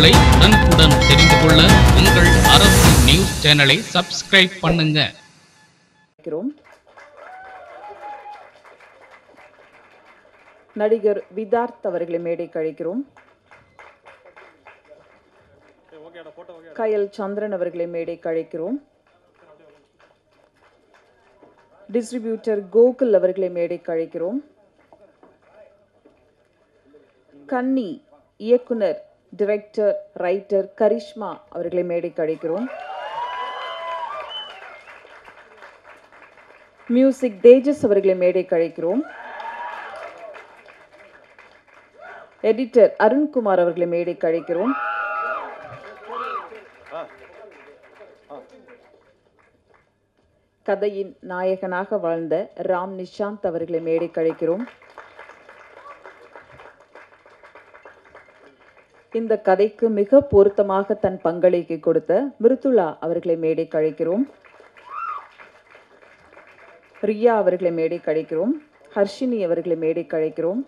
செய்திகளை உடனுக்குடன் தெரிந்து கொள்ள உங்கள் அரசு நியூஸ் சேனலை சப்ஸ்கிரைப் பண்ணுங்க. நடிகர் விதார்த் அவர்களை மேடைக்கு அழைக்கிறோம். கயல் சந்திரன் அவர்களை மேடைக்கு அழைக்கிறோம். டிஸ்ட்ரிபியூட்டர் கோகுல் அவர்களை மேடைக்கு அழைக்கிறோம். கன்னி இயக்குனர், டைரக்டர், ரைட்டர் கரிஷ்மா அவர்களை மேடைக்கு அழைக்கிறோம். மியூசிக் தேஜஸ் அவர்களை மேடைக்கு அழைக்கிறோம். எடிட்டர் அருண்குமார் அவர்களை மேடைக்கு அழைக்கிறோம். கதையின் நாயகனாக வாழ்ந்த ராம் நிஷாந்த் அவர்களை மேடைக்கு அழைக்கிறோம். இந்த கதைக்கு மிக பொருத்தமாக தன் பங்களிப்பை கொடுத்த மிருதுளா அவர்களை மேடைக்கு அழைக்கிறோம். ரியா அவர்களை மேடைக்கு அழைக்கிறோம். ஹர்ஷினி அவர்களை மேடைக்கு அழைக்கிறோம்.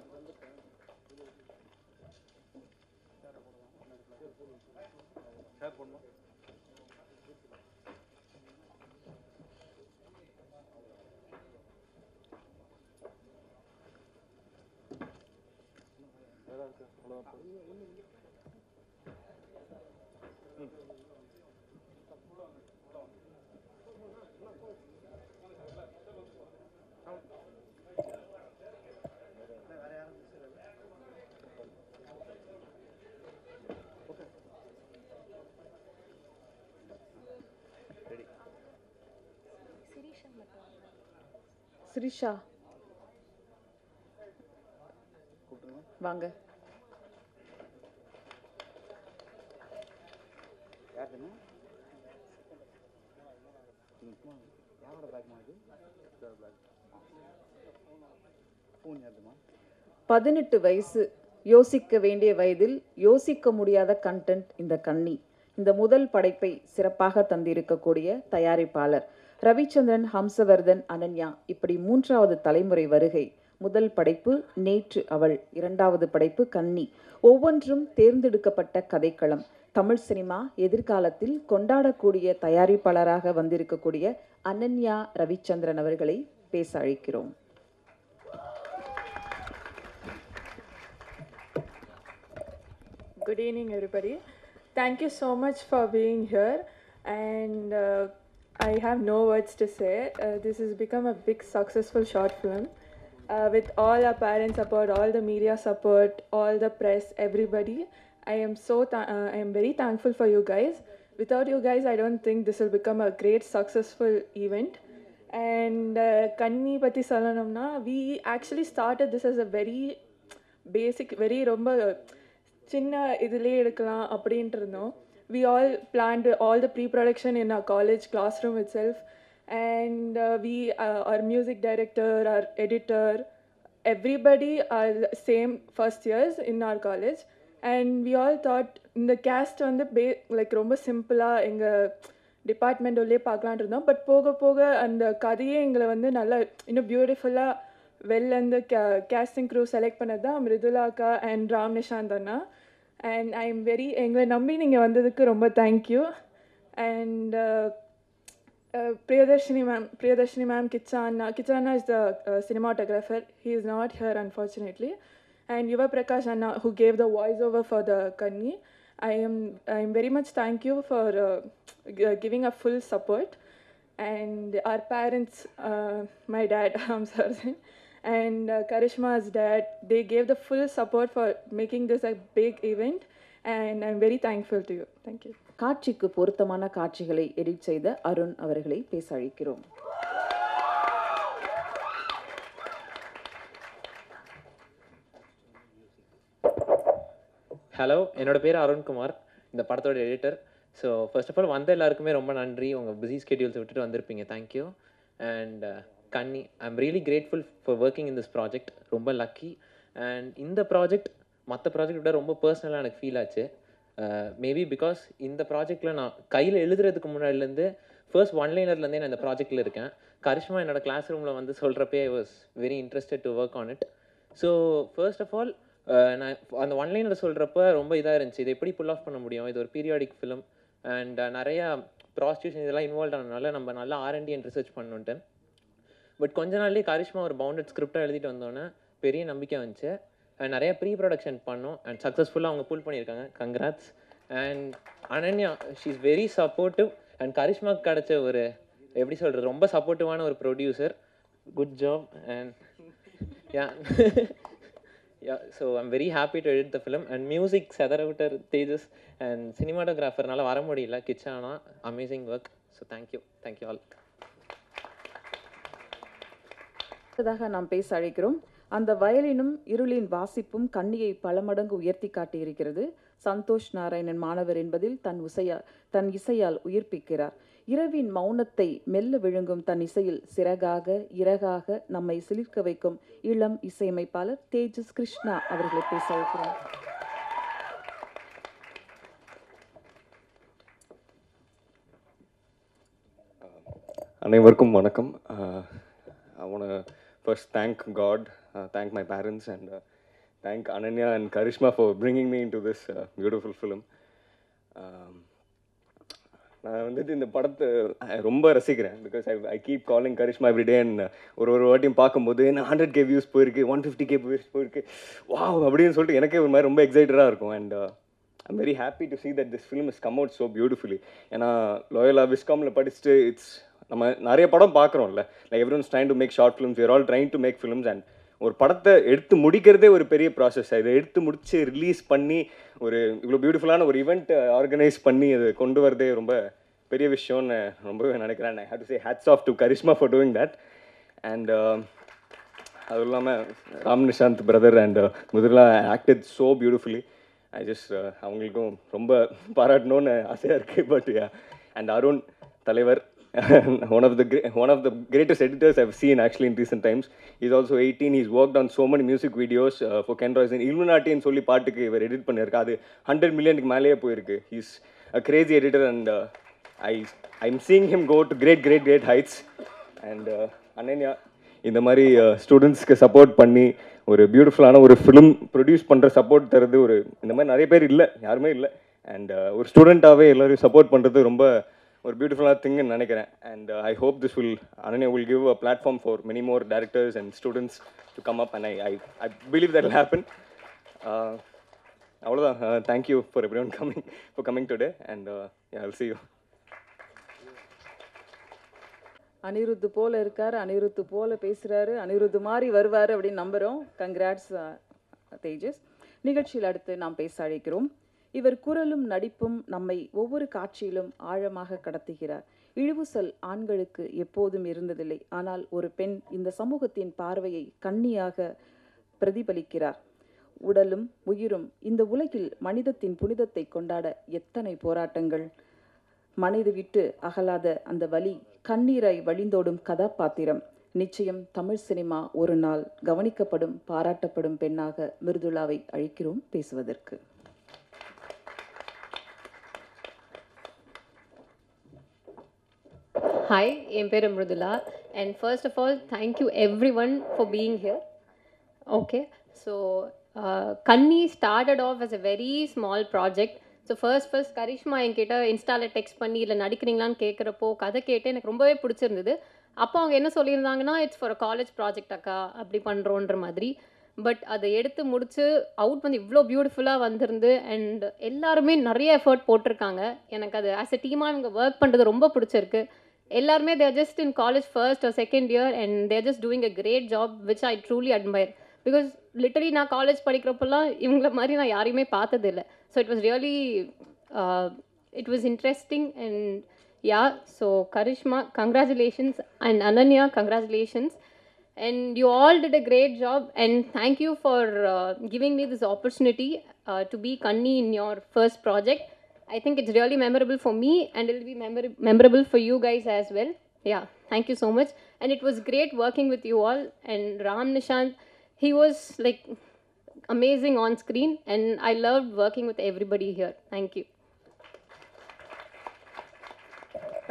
ஸ்ரீஷா வாங்க. பதினெட்டு வயசு, யோசிக்க வேண்டிய வயதில் யோசிக்க முடியாத கண்டென்ட் இந்த கன்னி. இந்த முதல் படைப்பை சிறப்பாக தந்திருக்கக்கூடிய தயாரிப்பாளர் ரவிச்சந்திரன், ஹம்சவர்தன், அனன்யா, இப்படி மூன்றாவது தலைமுறை வருகை. முதல் படைப்பு நேற்று அவள், இரண்டாவது படைப்பு கன்னி. ஒவ்வொன்றும் தேர்ந்தெடுக்கப்பட்ட கதைக்களம். தமிழ் சினிமா எதிர்காலத்தில் கொண்டாடக்கூடிய தயாரிப்பாளராக வந்திருக்கக்கூடிய அனன்யா ரவிச்சந்திரன் அவர்களை பேச அழைக்கிறோம். Good evening, everybody. Thank you so much for being here, and I have no words to say. This has become a big successful short film with all our parents' support, all the media support, all the press, everybody. I am very thankful for you guys. Without you guys, I don't think this will become a great successful event. And Kanni Pati Salanamna, we actually started this as a very basic, very romba சின்ன இதிலே எடுக்கலாம் அப்படின்ட்டு இருந்தோம். We all planned all the pre-production in our college classroom itself, and our music director, our editor, everybody are same first years in our college, and we all thought இந்த cast வந்து like ரொம்ப சிம்பிளாக எங்கள் department உள்ளே பார்க்கலான்ட்டு இருந்தோம். But போக போக அந்த கதையே எங்களை வந்து நல்லா இன்னும் பியூட்டிஃபுல்லாக வெளிலேருந்து கேஸ்டிங் க்ரூ செலக்ட் பண்ணது தான் மிருதுளா அக்கா அண்ட் ராம் நிஷாந்த் அண்ணா. அண்ட் ஐ எம் வெரி, எங்களை நம்பி நீங்கள் வந்ததுக்கு ரொம்ப thank you. And Priyadarshini ma'am, Kicha அண்ணா is the cinematographer. He is not here unfortunately. And Yuva Prakash Anna, who gave the voice over for the Kanni. I am very much thank you for giving a full support. And our parents, my dad, Hamsardhan, and Karishma's dad, they gave the full support for making this a big event, and I'm very thankful to you. Thank you. காட்சிக்கு பொருத்தமான காட்சிகளை edit செய்த அருண் அவர்களை பேச அழைக்கிறோம். Hello, என்னோட பேர் அருண்குமார், இந்த படத்தோட editor. So first of all வந்த எல்லாருக்குமே ரொம்ப நன்றி. உங்கள் பிஸி ஸ்கெடியூல்ஸ் விட்டுட்டு வந்திருப்பீங்க, தேங்க்யூ. அண்ட் கன்னி, I am really grateful for working in this project. ரொம்ப லக்கி. அண்ட் இந்த ப்ராஜெக்ட் மற்ற ப்ராஜெக்ட் விட ரொம்ப பர்சனலாக எனக்கு ஃபீல் ஆச்சு. மேபி பிகாஸ் இந்த ப்ராஜெக்டில் நான் கையில் எழுதுறதுக்கு முன்னாடிலேருந்து ஃபர்ஸ்ட் ஒன்லைனர்லேருந்தே நான் இந்த ப்ராஜெக்டில் இருக்கேன். கரிஷ்மா என்னோட கிளாஸ் ரூமில் வந்து சொல்கிறப்பே I was very interested to work on it. So first of all நான் அந்த ஒன்லைனில் சொல்கிறப்ப ரொம்ப இதாக இருந்துச்சு, இதை எப்படி புல் ஆஃப் பண்ண முடியும், இது ஒரு பீரியாடிக் ஃபிலிம் அண்ட் நிறையா ப்ராஸ்டியூஷன் இதெல்லாம் இன்வால்வ் ஆனதுனால நம்ம நல்லா R&D அண்ட் ரிசர்ச் பண்ணுன்ட்டு. பட் கொஞ்ச நாள்லேயே கரிஷ்மா ஒரு பவுண்டட் ஸ்கிரிப்டாக எழுதிட்டு வந்தோன்னே பெரிய நம்பிக்கை வந்துச்சு. அண்ட் நிறைய ப்ரீ ப்ரொடக்ஷன் பண்ணோம் அண்ட் சக்ஸஸ்ஃபுல்லாக அவங்க புல் பண்ணியிருக்காங்க. Congrats. And Ananya, she is very supportive and கரிஷ்மாவுக்கு கிடச்ச ஒரு எப்படி சொல்கிறது ரொம்ப சப்போர்ட்டிவான ஒரு producer. Good job. And yeah so I'm very happy to edit the film. And music செதரவிட்டர் தேஜஸ் அண்ட் சினிமாட்டோகிராஃபர்னால வர முடியல, கிச்சானா amazing work. So thank you all. அடுத்ததாக நாம் பேச அழைக்கிறோம். அந்த வயலினும் இருளின் வாசிப்பும் கண்ணியை பல மடங்கு உயர்த்தி காட்டியிருக்கிறது. சந்தோஷ் நாராயணன் மாணவர் என்பதில் தன் இசையால் உயிர்ப்பிக்கிறார். இரவின் மௌனத்தை மெல்ல விழுங்கும் தன் இசையில் சிறகாக இறகாக நம்மை சிலிர்க்க வைக்கும் இளம் இசையமைப்பாளர் தேஜஸ் கிருஷ்ணா அவர்களை பேச அழைக்கிறோம். அனைவருக்கும் வணக்கம். I want to first thank God, thank my parents, and thank Ananya and Karishma for bringing me into this beautiful film. நான் வந்துட்டு இந்த படத்தை ரொம்ப ரசிக்கிறேன். Because I keep calling Karishma everyday. And ஒரு வாட்டியும் பார்க்கும்போது என்ன 100K வியூஸ் போயிருக்கு, 150K வியூஸ் போயிருக்கு, வாவ் அப்படின்னு சொல்லிட்டு எனக்கே ஒரு மாதிரி ரொம்ப எக்ஸைட்டடாக இருக்கும். And I'm very happy to see that this film has come out so beautifully. ஏன்னா லோயலா விஸ்காமில் படிச்சுட்டு நம்ம நிறைய படம் பார்க்குறோம்ல, like everyone's trying to make short films, we are all trying to make films. And ஒரு படத்தை எடுத்து முடிக்கிறதே ஒரு பெரிய ப்ராசஸ். இதை எடுத்து முடித்து ரிலீஸ் பண்ணி ஒரு இவ்வளோ பியூட்டிஃபுல்லான ஒரு ஈவெண்ட் ஆர்கனைஸ் பண்ணி அதை கொண்டு வரதே ரொம்ப பெரிய விஷயம்னு ரொம்பவே நினைக்கிறேன். I have to say hats off to Karishma for doing that. And அதுவும் இல்லாமல் ராம் நிஷாந்த் பிரதர் அண்ட் முதல்ல acted so beautifully. I just அவங்களுக்கும் ரொம்ப பாராட்டணும்னு ஆசையாக இருக்குது. பட் அண்ட் அருண் தலைவர், one of the greatest editors I've seen actually in recent times. He's also 18. He's worked on so many music videos for Ken Royce. Illuminati ன்னு சொல்லி பாட்டுக்கு இவர் edit பண்ணியிருக்கா. அது 100 மில்லியனுக்கு மேலேயே போயிருக்கு. He's a crazy editor and I'm seeing him go to great heights. And Ananya இந்த மாதிரி ஸ்டூடெண்ட்ஸ்க்கு சப்போர்ட் பண்ணி ஒரு பியூட்டிஃபுல்லான ஒரு ஃபிலிம் ப்ரொடியூஸ் பண்ணுற சப்போர்ட் தருது ஒரு இந்த மாதிரி நிறைய பேர் இல்லை, யாருமே இல்லை. அண்ட் ஒரு ஸ்டூடெண்ட்டாகவே எல்லோரையும் சப்போர்ட் பண்ணுறது ரொம்ப ஒரு பியூட்டிஃபுல்லான திங்னு நினைக்கிறேன். And I hope this Ananya will give a platform for many more directors and students to come up, and I believe that will happen. அவ்வளோதான். Thank you for everyone coming today, and I'll see you. Anirudh போல இருக்கார், அனிருத்து போல பேசுகிறாரு, அனிருத்து மாதிரி வருவார் அப்படின்னு நம்புகிறோம். Congrats தேஜஸ். நிகழ்ச்சியில் அடுத்து நாம் பேச அழைக்கிறோம். இவர் குரலும் நடிப்பும் நம்மை ஒவ்வொரு காட்சியிலும் ஆழமாக கடத்துகிறார். இழிவுசல் ஆண்களுக்கு எப்போதும் இருந்ததில்லை, ஆனால் ஒரு பெண் இந்த சமூகத்தின் பார்வையை கண்ணியாக பிரதிபலிக்கிறார். உடலும் உயிரும் இந்த உலகில் மனிதத்தின் புனிதத்தை கொண்டாட எத்தனை போராட்டங்கள். மனது விட்டு அகலாத அந்த வலி கண்ணீராய் வழிந்தோடும் கதாபாத்திரம். நிச்சயம் தமிழ் சினிமா ஒரு நாள் கவனிக்கப்படும் பாராட்டப்படும் பெண்ணாக மிருதுளாவை அழைக்கிறோம் பேசுவதற்கு. Hi, என் பேர் Mridula. And first of all, thank you everyone for being here. Okay, so Kanni started off as a very small project. So first Karishma என்கிட்ட இன்ஸ்டாவில் டெக்ஸ்ட் பண்ணி இல்லை நடிக்கிறீங்களான்னு கேட்குறப்போ கதை கேட்டு எனக்கு ரொம்பவே பிடிச்சிருந்தது. அப்போ அவங்க என்ன சொல்லியிருந்தாங்கன்னா, இட்ஸ் ஃபார் காலேஜ் ப்ராஜெக்ட் அக்கா, அப்படி பண்ணுறோன்ற மாதிரி. பட் அதை எடுத்து முடிச்சு அவுட் வந்து இவ்வளோ பியூட்டிஃபுல்லாக வந்திருந்து அண்ட் எல்லாருமே நிறைய எஃபர்ட் போட்டிருக்காங்க. எனக்கு அது ஆஸ் எ டீமாக இவங்க ஒர்க் பண்ணுறது ரொம்ப பிடிச்சிருக்கு. எல்லாருமே they're just in college first or second year and they're just doing a great job which I truly admire. Because literally நான் காலேஜ் படிக்கிறப்பெல்லாம் இவங்கள மாதிரி நான் யாரையுமே பார்த்ததில்லை. So it was really it was interesting and yeah. So Karishma, congratulations, and Ananya, congratulations. And you all did a great job, and thank you for giving me this opportunity to be Kanni in your first project. I think it's really memorable for me, and it will be memorable for you guys as well. Yeah, thank you so much. And it was great working with you all. And Ram Nishant, he was like amazing on screen, and I loved working with everybody here. Thank you.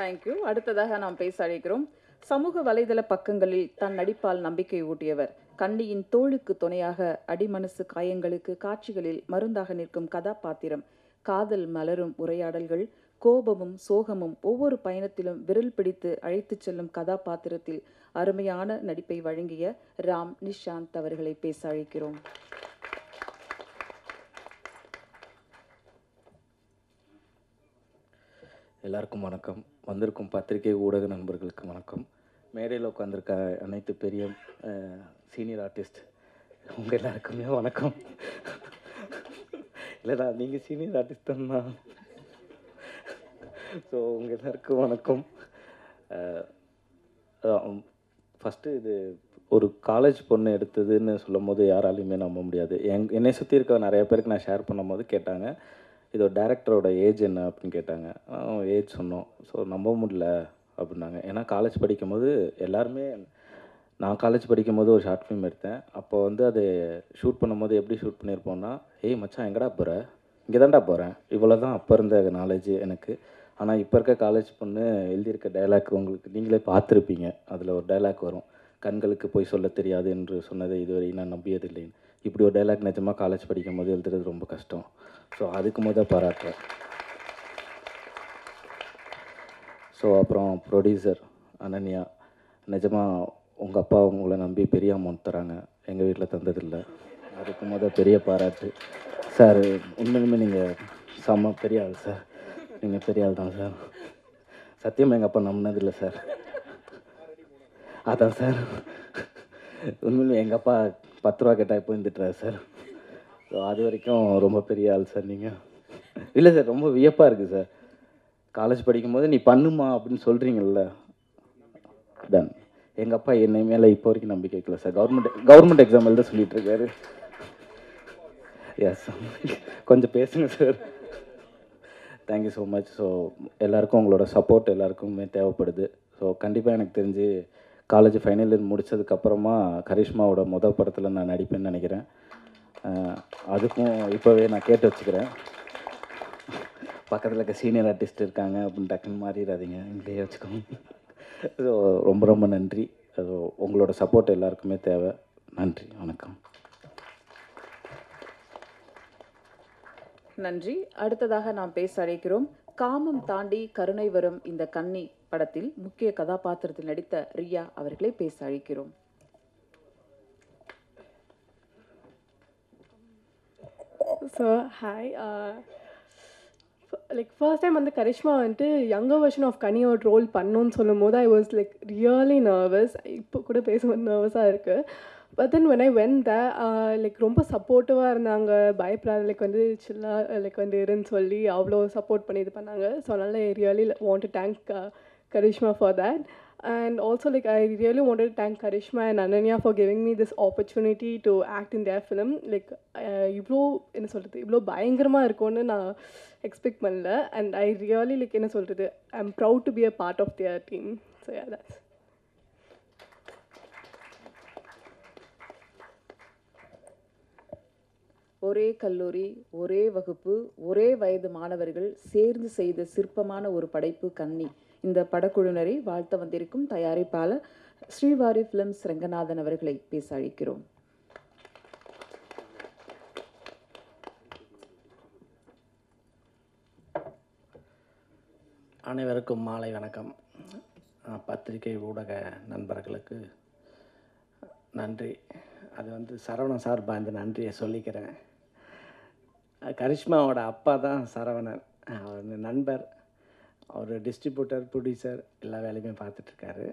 Thank you. அடுத்ததாக நாம் பேச அழைக்கிறோம். சமூக வலைதள பக்கங்களில் தன் நடிப்பால் நம்பிக்கை ஊட்டியவர் கண்ணியின் தோளுக்கு துணையாக அடிமனசு காயங்களுக்கு காட்சிகளில் மருந்தாக நிற்கும் கதாபாத்திரம், காதல் மலரும் உரையாடல்கள், கோபமும் சோகமும் ஒவ்வொரு பயணத்திலும் விரல் பிடித்து அழைத்துச் செல்லும் கதாபாத்திரத்தில் அருமையான நடிப்பை வழங்கிய ராம் நிஷாந்த் அவர்களை பேச அழைக்கிறோம். எல்லாருக்கும் வணக்கம். வந்திருக்கும் பத்திரிகை ஊடக நண்பர்களுக்கு வணக்கம். மேடையில் உட்காந்துருக்க அனைத்து பெரிய சீனியர் ஆர்டிஸ்ட் உங்கள் எல்லாருக்குமே வணக்கம். இல்லைடா, நீங்கள் சீனியர் ஆர்டிஸ்ட் தான்ண்ணா. ஸோ உங்கள் எல்லாருக்கும் வணக்கம். ஃபஸ்ட்டு இது ஒரு காலேஜ் பொண்ணு எடுத்ததுன்னு சொல்லும் போது யாராலையுமே நம்ப முடியாது. என்னை சுற்றி இருக்க நிறைய பேருக்கு நான் ஷேர் பண்ணும் போது கேட்டாங்க, இதோட டேரக்டரோட ஏஜ் என்ன அப்படின்னு கேட்டாங்க. ஏஜ் சொன்னோம். ஸோ நம்ப முடியல அப்படின்னாங்க. ஏன்னா காலேஜ் படிக்கும்போது எல்லாருமே, நான் காலேஜ் படிக்கும்போது ஒரு ஷார்ட் ஃபிலிம் எடுத்தேன். அப்போ வந்து அது ஷூட் பண்ணும்போது எப்படி ஷூட் பண்ணியிருப்போம்னா, ஏய் மச்சான் எங்கடா போகிற, இங்கே தான்டா போகிறேன், இவ்வளோ தான் அப்போ இருந்த நாலேஜ் எனக்கு. ஆனால் இப்போ இருக்க காலேஜ் பொண்ணு எழுதியிருக்க டைலாக் உங்களுக்கு நீங்களே பார்த்துருப்பீங்க. அதில் ஒரு டைலாக் வரும், கண்களுக்கு போய் சொல்ல தெரியாது என்று சொன்னதை இதுவரை நான் நம்பியதில்லைன்னு. இப்படி ஒரு டைலாக் நிஜமாக காலேஜ் படிக்கும் போது எழுதுறது ரொம்ப கஷ்டம். ஸோ அதுக்கு முதல் பாராட்டுறேன். ஸோ அப்புறம் ப்ரொடியூசர் அனன்யா, நிஜமாக உங்கள் அப்பா உங்களை நம்பி பெரிய அமௌண்ட் தராங்க, எங்கள் வீட்டில் தந்ததில்லை. அதுக்கு முதல் பெரிய பாராட்டு சார். உண்மையிலுமே நீங்கள் செம்ம பெரிய ஆள் சார். நீங்கள் பெரிய ஆள் தான் சார். சத்தியமாக எங்கள் அப்பா நம்பினதில்லை சார். அதான் சார், உண்மையிலுமே எங்கள் அப்பா 10 ரூபா கேட்டால் இப்போ இருந்துட்டுறாரு சார். ஸோ அது வரைக்கும் ரொம்ப பெரிய ஆள் சார் நீங்கள். இல்லை சார், ரொம்ப வியப்பாக இருக்குது சார். காலேஜ் படிக்கும்போது நீ பண்ணுமா அப்படின்னு சொல்கிறீங்கல்ல, டன். எங்கள் அப்பா என்னை மேலே இப்போ வரைக்கும் நம்பிக்கை வைக்கல சார். கவர்மெண்ட் எக்ஸாம் எழுத சொல்லிட்டு இருக்காரு. எஸ், கொஞ்சம் பேசுங்க sir. Thank you so much. So எல்லாருக்கும் உங்களோட சப்போர்ட் எல்லாருக்குமே தேவைப்படுது. ஸோ கண்டிப்பாக எனக்கு தெரிஞ்சு காலேஜ் ஃபைனல் இயர் முடித்ததுக்கப்புறமா கரிஷ்மாவோட மொதல் படத்தில் நான் நடிப்பேன்னு நினைக்கிறேன். அதுக்கும் இப்போவே நான் கேட்டு வச்சுக்கிறேன். பக்கத்தில் இருக்க சீனியர் ஆர்டிஸ்ட் இருக்காங்க அப்படின்னு டக்குன்னு மாறிடாதீங்க, இங்கேயே வச்சுக்கோங்க. ஸோ ரொம்ப ரொம்ப நன்றி. ஸோ உங்களோட சப்போர்ட் எல்லாருக்குமே தேவை. நன்றி, வணக்கம். நன்றி. அடுத்ததாக நாம் பேச அழைக்கிறோம், காமம் தாண்டி கருணை வரும் இந்த கன்னி படத்தில் முக்கிய கதாபாத்திரத்தில் நடித்த ரியா அவர்களை பேச அழைக்கிறோம். So, hi. Like first time வந்து கரிஷ்மா வந்துட்டு younger version of கனியோட ரோல் பண்ணோன்னு சொல்லும் போது I was like really nervous. இப்போ கூட பேசும்போது நர்வஸாக இருக்குது. But then when I went there, like ரொம்ப சப்போர்ட்டிவாக இருந்தாங்க, பயப்படாத, லைக் வந்து சில்லாக லைக் வந்து இருன்னு சொல்லி அவ்வளோ சப்போர்ட் பண்ணி இது பண்ணாங்க. ஸோ அதனால் I really want to thank Karishma for that. And also like I really wanted to thank Karishma and Ananya for giving me this opportunity to act in their film. Like இவ்வளோ என்ன சொல்கிறது, இவ்வளோ பயங்கரமாக இருக்கும்னு நான் expect பண்ணல. And I really like என்ன சொல்கிறது, I'm proud to be a part of their team. So yeah, that's. ஒரே கல்லூரி, ஒரே வகுப்பு, ஒரே வயது மாணவர்கள் சேர்ந்து செய்த சிற்பமான ஒரு படைப்பு கன்னி. இந்த படக்குழுவினரை வாழ்த்த வந்திருக்கும் தயாரிப்பாளர் ஸ்ரீவாரி ஃபிலிம்ஸ் ரங்கநாதன் அவர்களை பேச அழைக்கிறோம். அனைவருக்கும் மாலை வணக்கம். பத்திரிகை ஊடக நண்பர்களுக்கு நன்றி. அது வந்து சரவணன் சார்பாக இந்த நன்றியை சொல்லிக்கிறேன். கரிஷ்மாவோட அப்பா தான் சரவணன், அவர் நண்பர். அவர் டிஸ்ட்ரிபியூட்டர், ப்ரொடியூசர் எல்லா வேலையுமே பார்த்துட்ருக்காரு.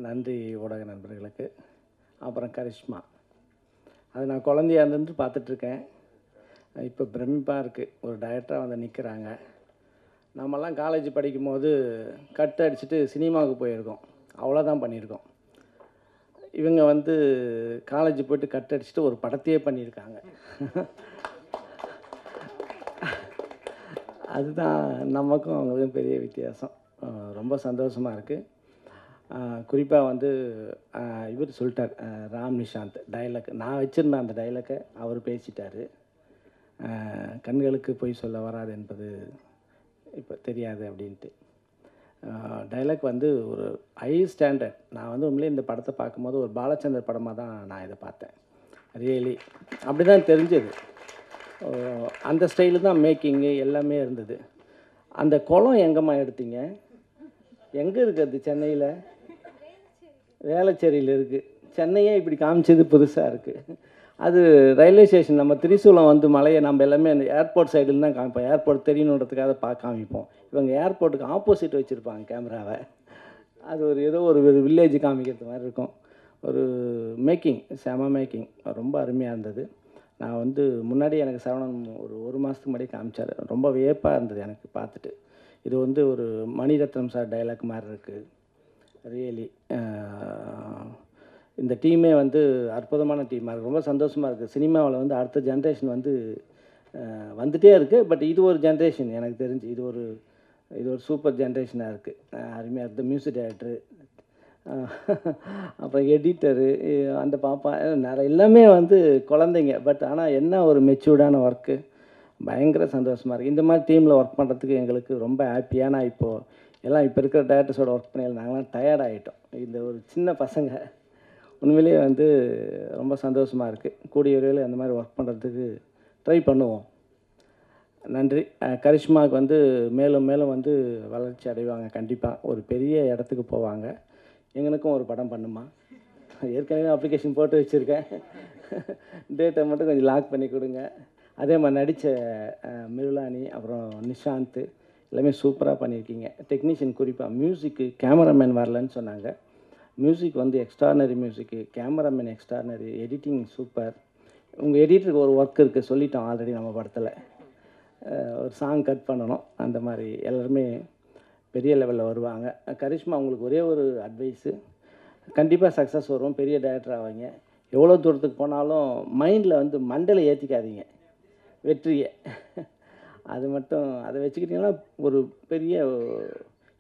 நன்றி ஊடக நண்பர்களுக்கு. அப்புறம் கரிஷ்மா, அது நான் குழந்தையா இருந்துட்டு பார்த்துட்ருக்கேன். இப்போ பிரமிப்பாக இருக்குது, ஒரு டைரக்டராக வந்து நிற்கிறாங்க. நம்மலாம் காலேஜ் படிக்கும்போது கட் அடிச்சுட்டு சினிமாவுக்கு போயிருக்கோம், அவ்வளோதான் பண்ணியிருக்கோம். இவங்க வந்து காலேஜ் போய்ட்டு கட் அடிச்சுட்டு ஒரு படத்தையே பண்ணியிருக்காங்க. அதுதான் நமக்கும் அவங்களுக்கும் பெரிய வித்தியாசம். ரொம்ப சந்தோஷமாக இருக்குது. குறிப்பாக வந்து இவர் சொல்லிட்டார், ராம் நிஷாந்த் டைலாக், நான் வச்சுருந்தேன் அந்த டைலாக்கை அவர் பேசிட்டார். கண்களுக்கு போய் சொல்ல வராது என்பது இப்போ தெரியாது அப்படின்ட்டு. டைலாக் வந்து ஒரு ஹை ஸ்டாண்டர்ட். நான் வந்து உண்மையிலே இந்த படத்தை பார்க்கும்போது ஒரு பாலச்சந்தர் படமாக தான் நான் இதை பார்த்தேன். ரியலி அப்படி தான் தெரிஞ்சது. அந்த ஸ்டைலு தான் மேக்கிங்கு எல்லாமே இருந்தது. அந்த குளம் எங்கேம்மா எடுத்தீங்க? எங்கே இருக்குது அது? சென்னையில் வேளச்சேரியில் இருக்குது. சென்னையே இப்படி காமிச்சது புதுசாக இருக்குது. அது ரயில்வே ஸ்டேஷன் நம்ம திரிசூலம் வந்து மலையை நம்ம எல்லாமே அந்த ஏர்போர்ட் சைடில் தான் காமிப்போம். ஏர்போர்ட் தெரியணுன்றதுக்காக காமிப்போம். இவங்க ஏர்போர்ட்டுக்கு ஆப்போசிட் வச்சுருப்பாங்க கேமராவை. அது ஒரு ஏதோ ஒரு வில்லேஜ் காமிக்கிறது மாதிரி இருக்கும். ஒரு மேக்கிங் செம மேக்கிங் ரொம்ப அருமையாக இருந்தது. நான் வந்து முன்னாடி எனக்கு சரவணன் ஒரு மாதத்துக்கு முன்னாடி காமிச்சார். ரொம்ப வியப்பாக இருந்தது எனக்கு பார்த்துட்டு. இது வந்து ஒரு மணிரத்னம் சார் டைலாக் மாதிரி இருக்குது. ரியலி இந்த டீமே வந்து அற்புதமான டீமாக இருக்குது. ரொம்ப சந்தோஷமாக இருக்குது. சினிமாவில் வந்து அடுத்த ஜென்ரேஷன் வந்து வந்துகிட்டே இருக்குது. பட் இது ஒரு ஜென்ரேஷன் எனக்கு தெரிஞ்சு இது ஒரு சூப்பர் ஜென்ரேஷனாக இருக்குது. அருமையாக இருக்குது. மியூசிக் டைரக்டரு, அப்புறம் எடிட்டரு, அந்த பாப்பா நிறைய எல்லாமே வந்து குழந்தைங்க. பட் ஆனால் என்ன ஒரு மெச்சூர்டான ஒர்க்கு. பயங்கர சந்தோஷமாக இருக்குது. இந்த மாதிரி டீமில் ஒர்க் பண்ணுறதுக்கு எங்களுக்கு ரொம்ப ஹாப்பியாக. நான் இப்போது எல்லாம் இப்போ இருக்கிற டேரக்டர்ஸோட ஒர்க் பண்ணி நாங்களாம் டயர்ட் ஆகிட்டோம். இந்த ஒரு சின்ன பசங்க உண்மையிலேயே வந்து ரொம்ப சந்தோஷமாக இருக்குது. கூடிய விரைவில் அந்த மாதிரி ஒர்க் பண்ணுறதுக்கு ட்ரை பண்ணுவோம். நன்றி. கரிஷ்மாவுக்கு வந்து மேலும் மேலும் வந்து வளர்ச்சி அடைவாங்க. கண்டிப்பாக ஒரு பெரிய இடத்துக்கு போவாங்க. எங்களுக்கும் ஒரு படம் பண்ணுமா? ஏற்கனவே அப்ளிகேஷன் போட்டு வச்சுருக்கேன். டேட்டை மட்டும் கொஞ்சம் லாக் பண்ணி கொடுங்க. அதே மாதிரி நடித்த மிருலானி, அப்புறம் நிஷாந்த் எல்லாமே சூப்பராக பண்ணியிருக்கீங்க. டெக்னீஷியன் குறிப்பாக மியூசிக்கு கேமராமேன் வரலன்னு சொன்னாங்க. மியூசிக் வந்து எக்ஸ்ட்ரானரி மியூசிக்கு, கேமராமேன் எக்ஸ்ட்ரானரி, எடிட்டிங் சூப்பர். உங்கள் எடிட்டருக்கு ஒரு ஒர்க் இருக்குது சொல்லிட்டோம் ஆல்ரெடி நம்ம படத்தில். ஒரு சாங் கட் பண்ணணும். அந்த மாதிரி எல்லாருமே பெரிய லெவலில் வருவாங்க. கரிஷ்மா உங்களுக்கு ஒரே ஒரு அட்வைஸு, கண்டிப்பாக சக்ஸஸ் வரும், பெரிய டைரக்டர் ஆவாங்க. எவ்வளோ தூரத்துக்கு போனாலும் மைண்டில் வந்து மண்டையில் ஏற்றிக்காதீங்க வெற்றியை. அது மட்டும் அதை வச்சுக்கிட்டிங்கன்னா ஒரு பெரிய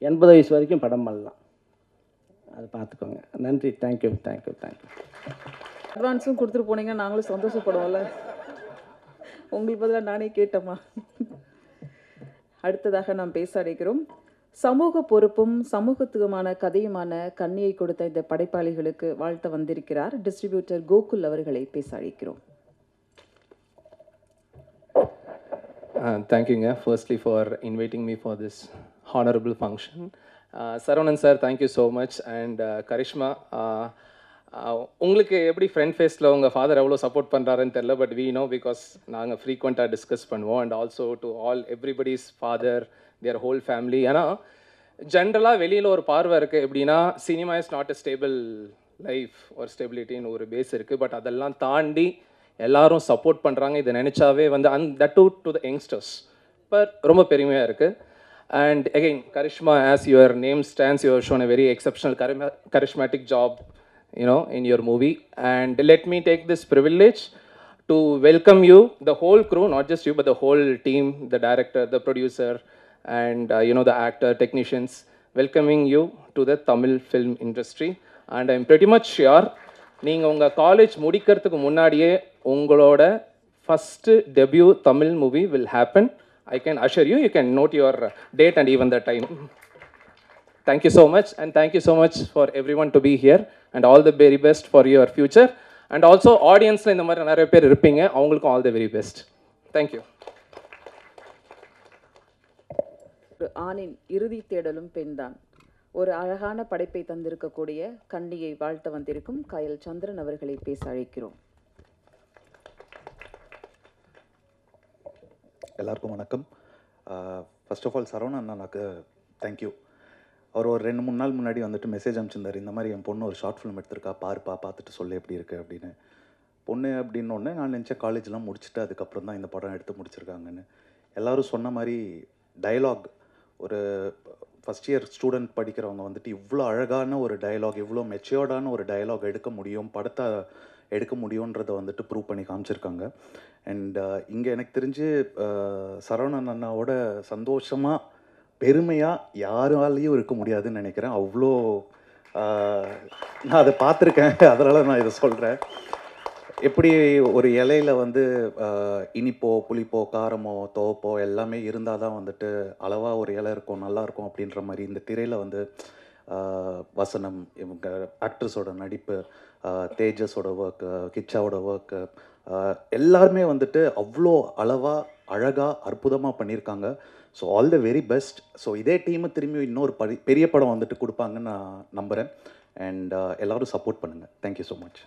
80 வயசு வரைக்கும் படம் பண்ணலாம். அதை பார்த்துக்கோங்க. நன்றி. தேங்க்யூ. அட்வான்ஸும் கொடுத்துட்டு போனீங்கன்னா நாங்களும் சந்தோஷப்படுவோம்ல. உங்களுக்கு பதிலாக நானே கேட்டோமா. அடுத்ததாக நாம் பேச அழைக்கிறோம். சமூக பொறுப்பும் சமூகத்துவமான கதையுமான கண்ணியை கொடுத்த இந்த படைப்பாளிகளுக்கு வாழ்த்த வந்திருக்கிறார் டிஸ்ட்ரிபியூட்டர் கோகுல் அவர்களை பேச அழைக்கிறோம். Thank you firstly for inviting me for this honorable function. Saravanan sir, thank you so much. And Karishma, உங்களுக்கு எப்படி ஃப்ரெண்ட் ஃபேஸில் உங்கள் ஃபாதர் எவ்வளோ சப்போர்ட் பண்ணுறாருன்னு தெரில. பட் வி நோ பிகாஸ் நாங்கள் ஃப்ரீக்வெண்ட்டாக டிஸ்கஸ் பண்ணுவோம். And also to all everybody's father, their whole family. ஏன்னா ஜென்ரலாக வெளியில் ஒரு பார்வை இருக்குது எப்படின்னா, cinema is not a stable life ஒரு ஸ்டெபிலிட்டின்னு ஒரு பேஸ் இருக்குது. பட் அதெல்லாம் தாண்டி எல்லாரும் சப்போர்ட் பண்ணுறாங்க. இதை நினச்சாவே வந்து that to the youngsters but ரொம்ப பெருமையாக இருக்குது. And again, Karishma, as your name stands, you have shown a very exceptional charismatic job, you know, in your movie. And let me take this privilege to welcome you, the whole crew, not just you, but the whole team, the director, the producer, and you know, the actor, technicians, welcoming you to the Tamil film industry. And I'm pretty much sure, நீங்கள் உங்கள் college முடிக்கிறதுக்கு முன்னாடியே உங்களோட first debut Tamil movie will happen. I can assure you, you can note your date and even the time. Thank you so much, and thank you so much for everyone to be here, and all the very best for your future. And also audience la indha mari nariya per irupinga, avangalukku all the very best. Thank you. ஆணின் இறுதி தேடலும் பெண்தான் ஒரு அழகான படைப்பை தந்திருக்கக்கூடிய கண்ணியை வாழ்த்த வந்திருக்கும் கயல் சந்திரன் அவர்களை பேச அழைக்கிறோம். எல்லாருக்கும் வணக்கம். ஃபர்ஸ்ட் ஆஃப் ஆல் சரவணன் அண்ணாக்கு தேங்க்யூ. அவர் ஒரு 2-3 நாள் முன்னாடி வந்துட்டு மெசேஜ் அனுப்பிச்சிருந்தார், இந்த மாதிரி என் பொண்ணு ஒரு ஷார்ட் ஃபிலிம் எடுத்திருக்கா, பாருப்பா, பார்த்துட்டு சொல்லு எப்படி இருக்குது அப்படின்னு. பொண்ணு அப்படின்னோடனே நான் நினச்சேன் காலேஜ்லாம் முடிச்சுட்டு அதுக்கப்புறம் தான் இந்த படம் எடுத்து முடிச்சிருக்காங்கன்னு. எல்லோரும் சொன்ன மாதிரி டயலாக், ஒரு ஃபஸ்ட் இயர் ஸ்டூடெண்ட் படிக்கிறவங்க வந்துட்டு இவ்வளோ அழகான ஒரு டயலாக், இவ்வளோ மெச்சூர்டான ஒரு டயலாக் எடுக்க முடியும், படத்தை எடுக்க முடியுன்றதை வந்துட்டு ப்ரூவ் பண்ணி காமிச்சிருக்காங்க. அண்ட் இங்கே எனக்கு தெரிஞ்சு சரவணன் அண்ணாவோட சந்தோஷமாக பெருமையாக யாராலையும் இருக்க முடியாதுன்னு நினைக்கிறேன். அவ்வளோ நான் அதை பார்த்துருக்கேன், அதனால் நான் இதை சொல்கிறேன். எப்படி ஒரு இலையில வந்து இனிப்போ புளிப்போ காரமோ துவப்போ எல்லாமே இருந்தால் தான் வந்துட்டு அளவாக ஒரு இலை இருக்கும் நல்லா இருக்கும் அப்படின்ற மாதிரி இந்த திரையில் வந்து வசனம், இவங்க ஆக்ட்ரஸோட நடிப்பு, தேஜஸோட ஒர்க்கு, கிச்சாவோட ஒர்க்கு, எல்லாருமே வந்துட்டு அவ்வளோ அளவாக அழகாக அற்புதமாக பண்ணியிருக்காங்க. So all the very best. So இதே டீமை திரும்பி இன்னொரு பெரிய படம் வந்துட்டு கொடுப்பாங்கன்னு நான் நம்புகிறேன். அண்ட் எல்லோரும் சப்போர்ட் பண்ணுங்கள். Thank you so much.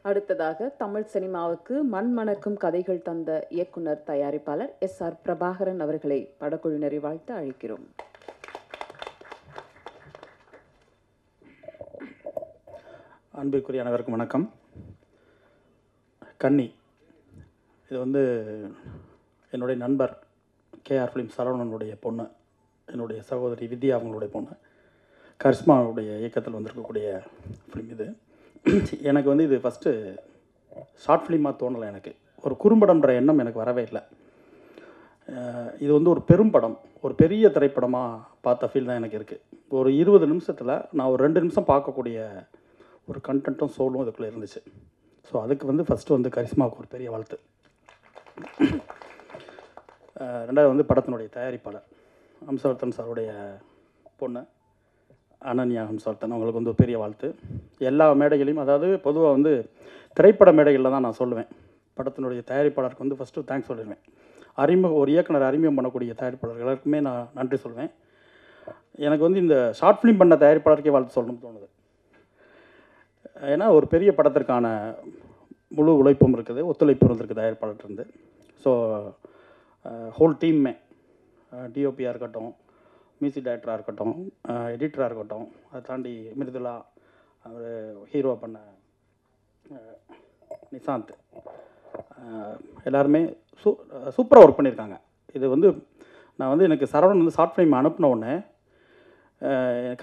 அடுத்ததாக தமிழ் சினிமாவுக்கு மண்மணக்கும் கதைகள் தந்த இயக்குனர் தயாரிப்பாளர் SR பிரபாகரன் அவர்களை படக்குழுவினரை வாழ்த்து அழைக்கிறோம். அன்பிற்குரிய அனைவருக்கும் வணக்கம். கன்னி இது வந்து என்னுடைய நண்பர் KR ஃபிலிம் சரவணனுடைய பொண்ணு, என்னுடைய சகோதரி வித்யா அவங்களுடைய பொண்ணு, கரிஷ்மாவுடைய இயக்கத்தில் வந்திருக்கக்கூடிய ஃபிலிம் இது. எனக்கு வந்து இது ஃபஸ்ட்டு ஷார்ட் ஃபிலிமாக தோணலை. எனக்கு ஒரு குறும்படம்ன்ற எண்ணம் எனக்கு வரவே இல்லை. இது வந்து ஒரு பெரும் படம், ஒரு பெரிய திரைப்படமாக பார்த்த ஃபீல் தான் எனக்கு இருக்குது. ஒரு 20 நிமிஷத்தில் நான் ஒரு 2 நிமிஷம் பார்க்கக்கூடிய ஒரு கண்டென்ட்டும் சோலும் இதுக்குள்ளே இருந்துச்சு. ஸோ அதுக்கு வந்து ஃபஸ்ட்டு வந்து கரிஷ்மாவுக்கு ஒரு பெரிய வாழ்த்து. ரெண்டாவது வந்து படத்தினுடைய தயாரிப்பாளர் ஹம்சவர்தன் சாருடைய பொண்ணு அனன்யா ஹம்சவர்தன், அவங்களுக்கு வந்து பெரிய வாழ்த்து. எல்லா மேடைகளையும், அதாவது பொதுவாக வந்து திரைப்பட மேடைகளில் தான் நான் சொல்லுவேன், படத்தினுடைய தயாரிப்பாளருக்கு வந்து ஃபஸ்ட்டு தேங்க்ஸ் சொல்லிடுவேன். ஒரு இயக்குனர் அறிமுகம் பண்ணக்கூடிய தயாரிப்பாளர்கள் எல்லாருக்குமே நான் நன்றி சொல்லுவேன். எனக்கு வந்து இந்த ஷார்ட் ஃபிலிம் பண்ண தயாரிப்பாளருக்கே வாழ்த்து சொல்லணும்னு தோணுது. ஏன்னா ஒரு பெரிய படத்திற்கான முழு உழைப்பும் இருக்குது, ஒத்துழைப்பு இருந்திருக்கு தயாரிப்பாளர்கிட்ட இருந்து. ஸோ ஹோல் டீம்மே, டிஓபியாக இருக்கட்டும், மியூசிக் டைரக்டராக இருக்கட்டும், எடிட்டராக இருக்கட்டும், அதை தாண்டி மிருதுலா, அவர் ஹீரோ பண்ண நிசாந்த், எல்லாருமே சூப்பராக ஒர்க் பண்ணியிருக்காங்க. இது வந்து நான் வந்து எனக்கு சரவணன் வந்து ஷார்ட் ஃபிலிம் அனுப்பின உடனே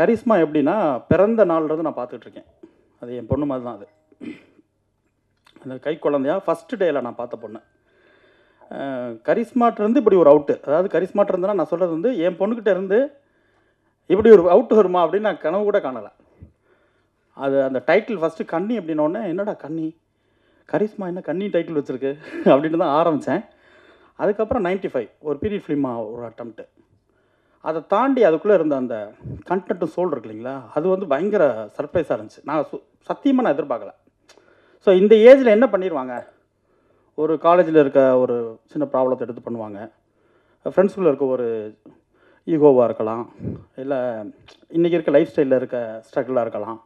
கரிஷ்மா எப்படின்னா பிறந்த நாள்லேருந்து நான் பார்த்துட்ருக்கேன். அது என் பொண்ணு மாதிரி தான். அது அந்த கை குழந்தையா ஃபஸ்ட்டு டேயில் நான் பார்த்த பொண்ணு. கரிஷ்மாட்டிருந்து இப்படி ஒரு அவுட்டு, அதாவது கரிஷ்மாட்டிருந்துன்னா நான் சொல்கிறது வந்து என் பொண்ணுக்கிட்ட இருந்து இப்படி ஒரு அவுட்டு வருமா அப்படின்னு நான் கனவு கூட காணலை. அது அந்த டைட்டில் ஃபஸ்ட்டு கன்னி அப்படின்னோடனே என்னடா கன்னி, கரிஷ்மா என்ன கன்னி டைட்டில் வச்சுருக்கு அப்படின்னு தான் ஆரம்பித்தேன். அதுக்கப்புறம் 95 ஒரு பீரியட் ஃபிலிமாக ஒரு அட்டம்ப்ட்டு. அதை தாண்டி அதுக்குள்ளே இருந்த அந்த கண்டென்ட்டும் சோல் இருக்கு இல்லைங்களா, அது வந்து பயங்கர சர்ப்ரைஸாக இருந்துச்சு. நான் சத்தியமாக நான் எதிர்பார்க்கல. ஸோ இந்த ஏஜில் என்ன பண்ணிடுவாங்க, ஒரு காலேஜில் இருக்க ஒரு சின்ன ப்ராப்ளத்தை எடுத்து பண்ணுவாங்க, ஃப்ரெண்ட்ஸுக்குள்ளே இருக்க ஒரு ஈகோவாக இருக்கலாம், இல்லை இன்றைக்கி இருக்க லைஃப் ஸ்டைலில் இருக்க ஸ்ட்ரகிளாக இருக்கலாம்.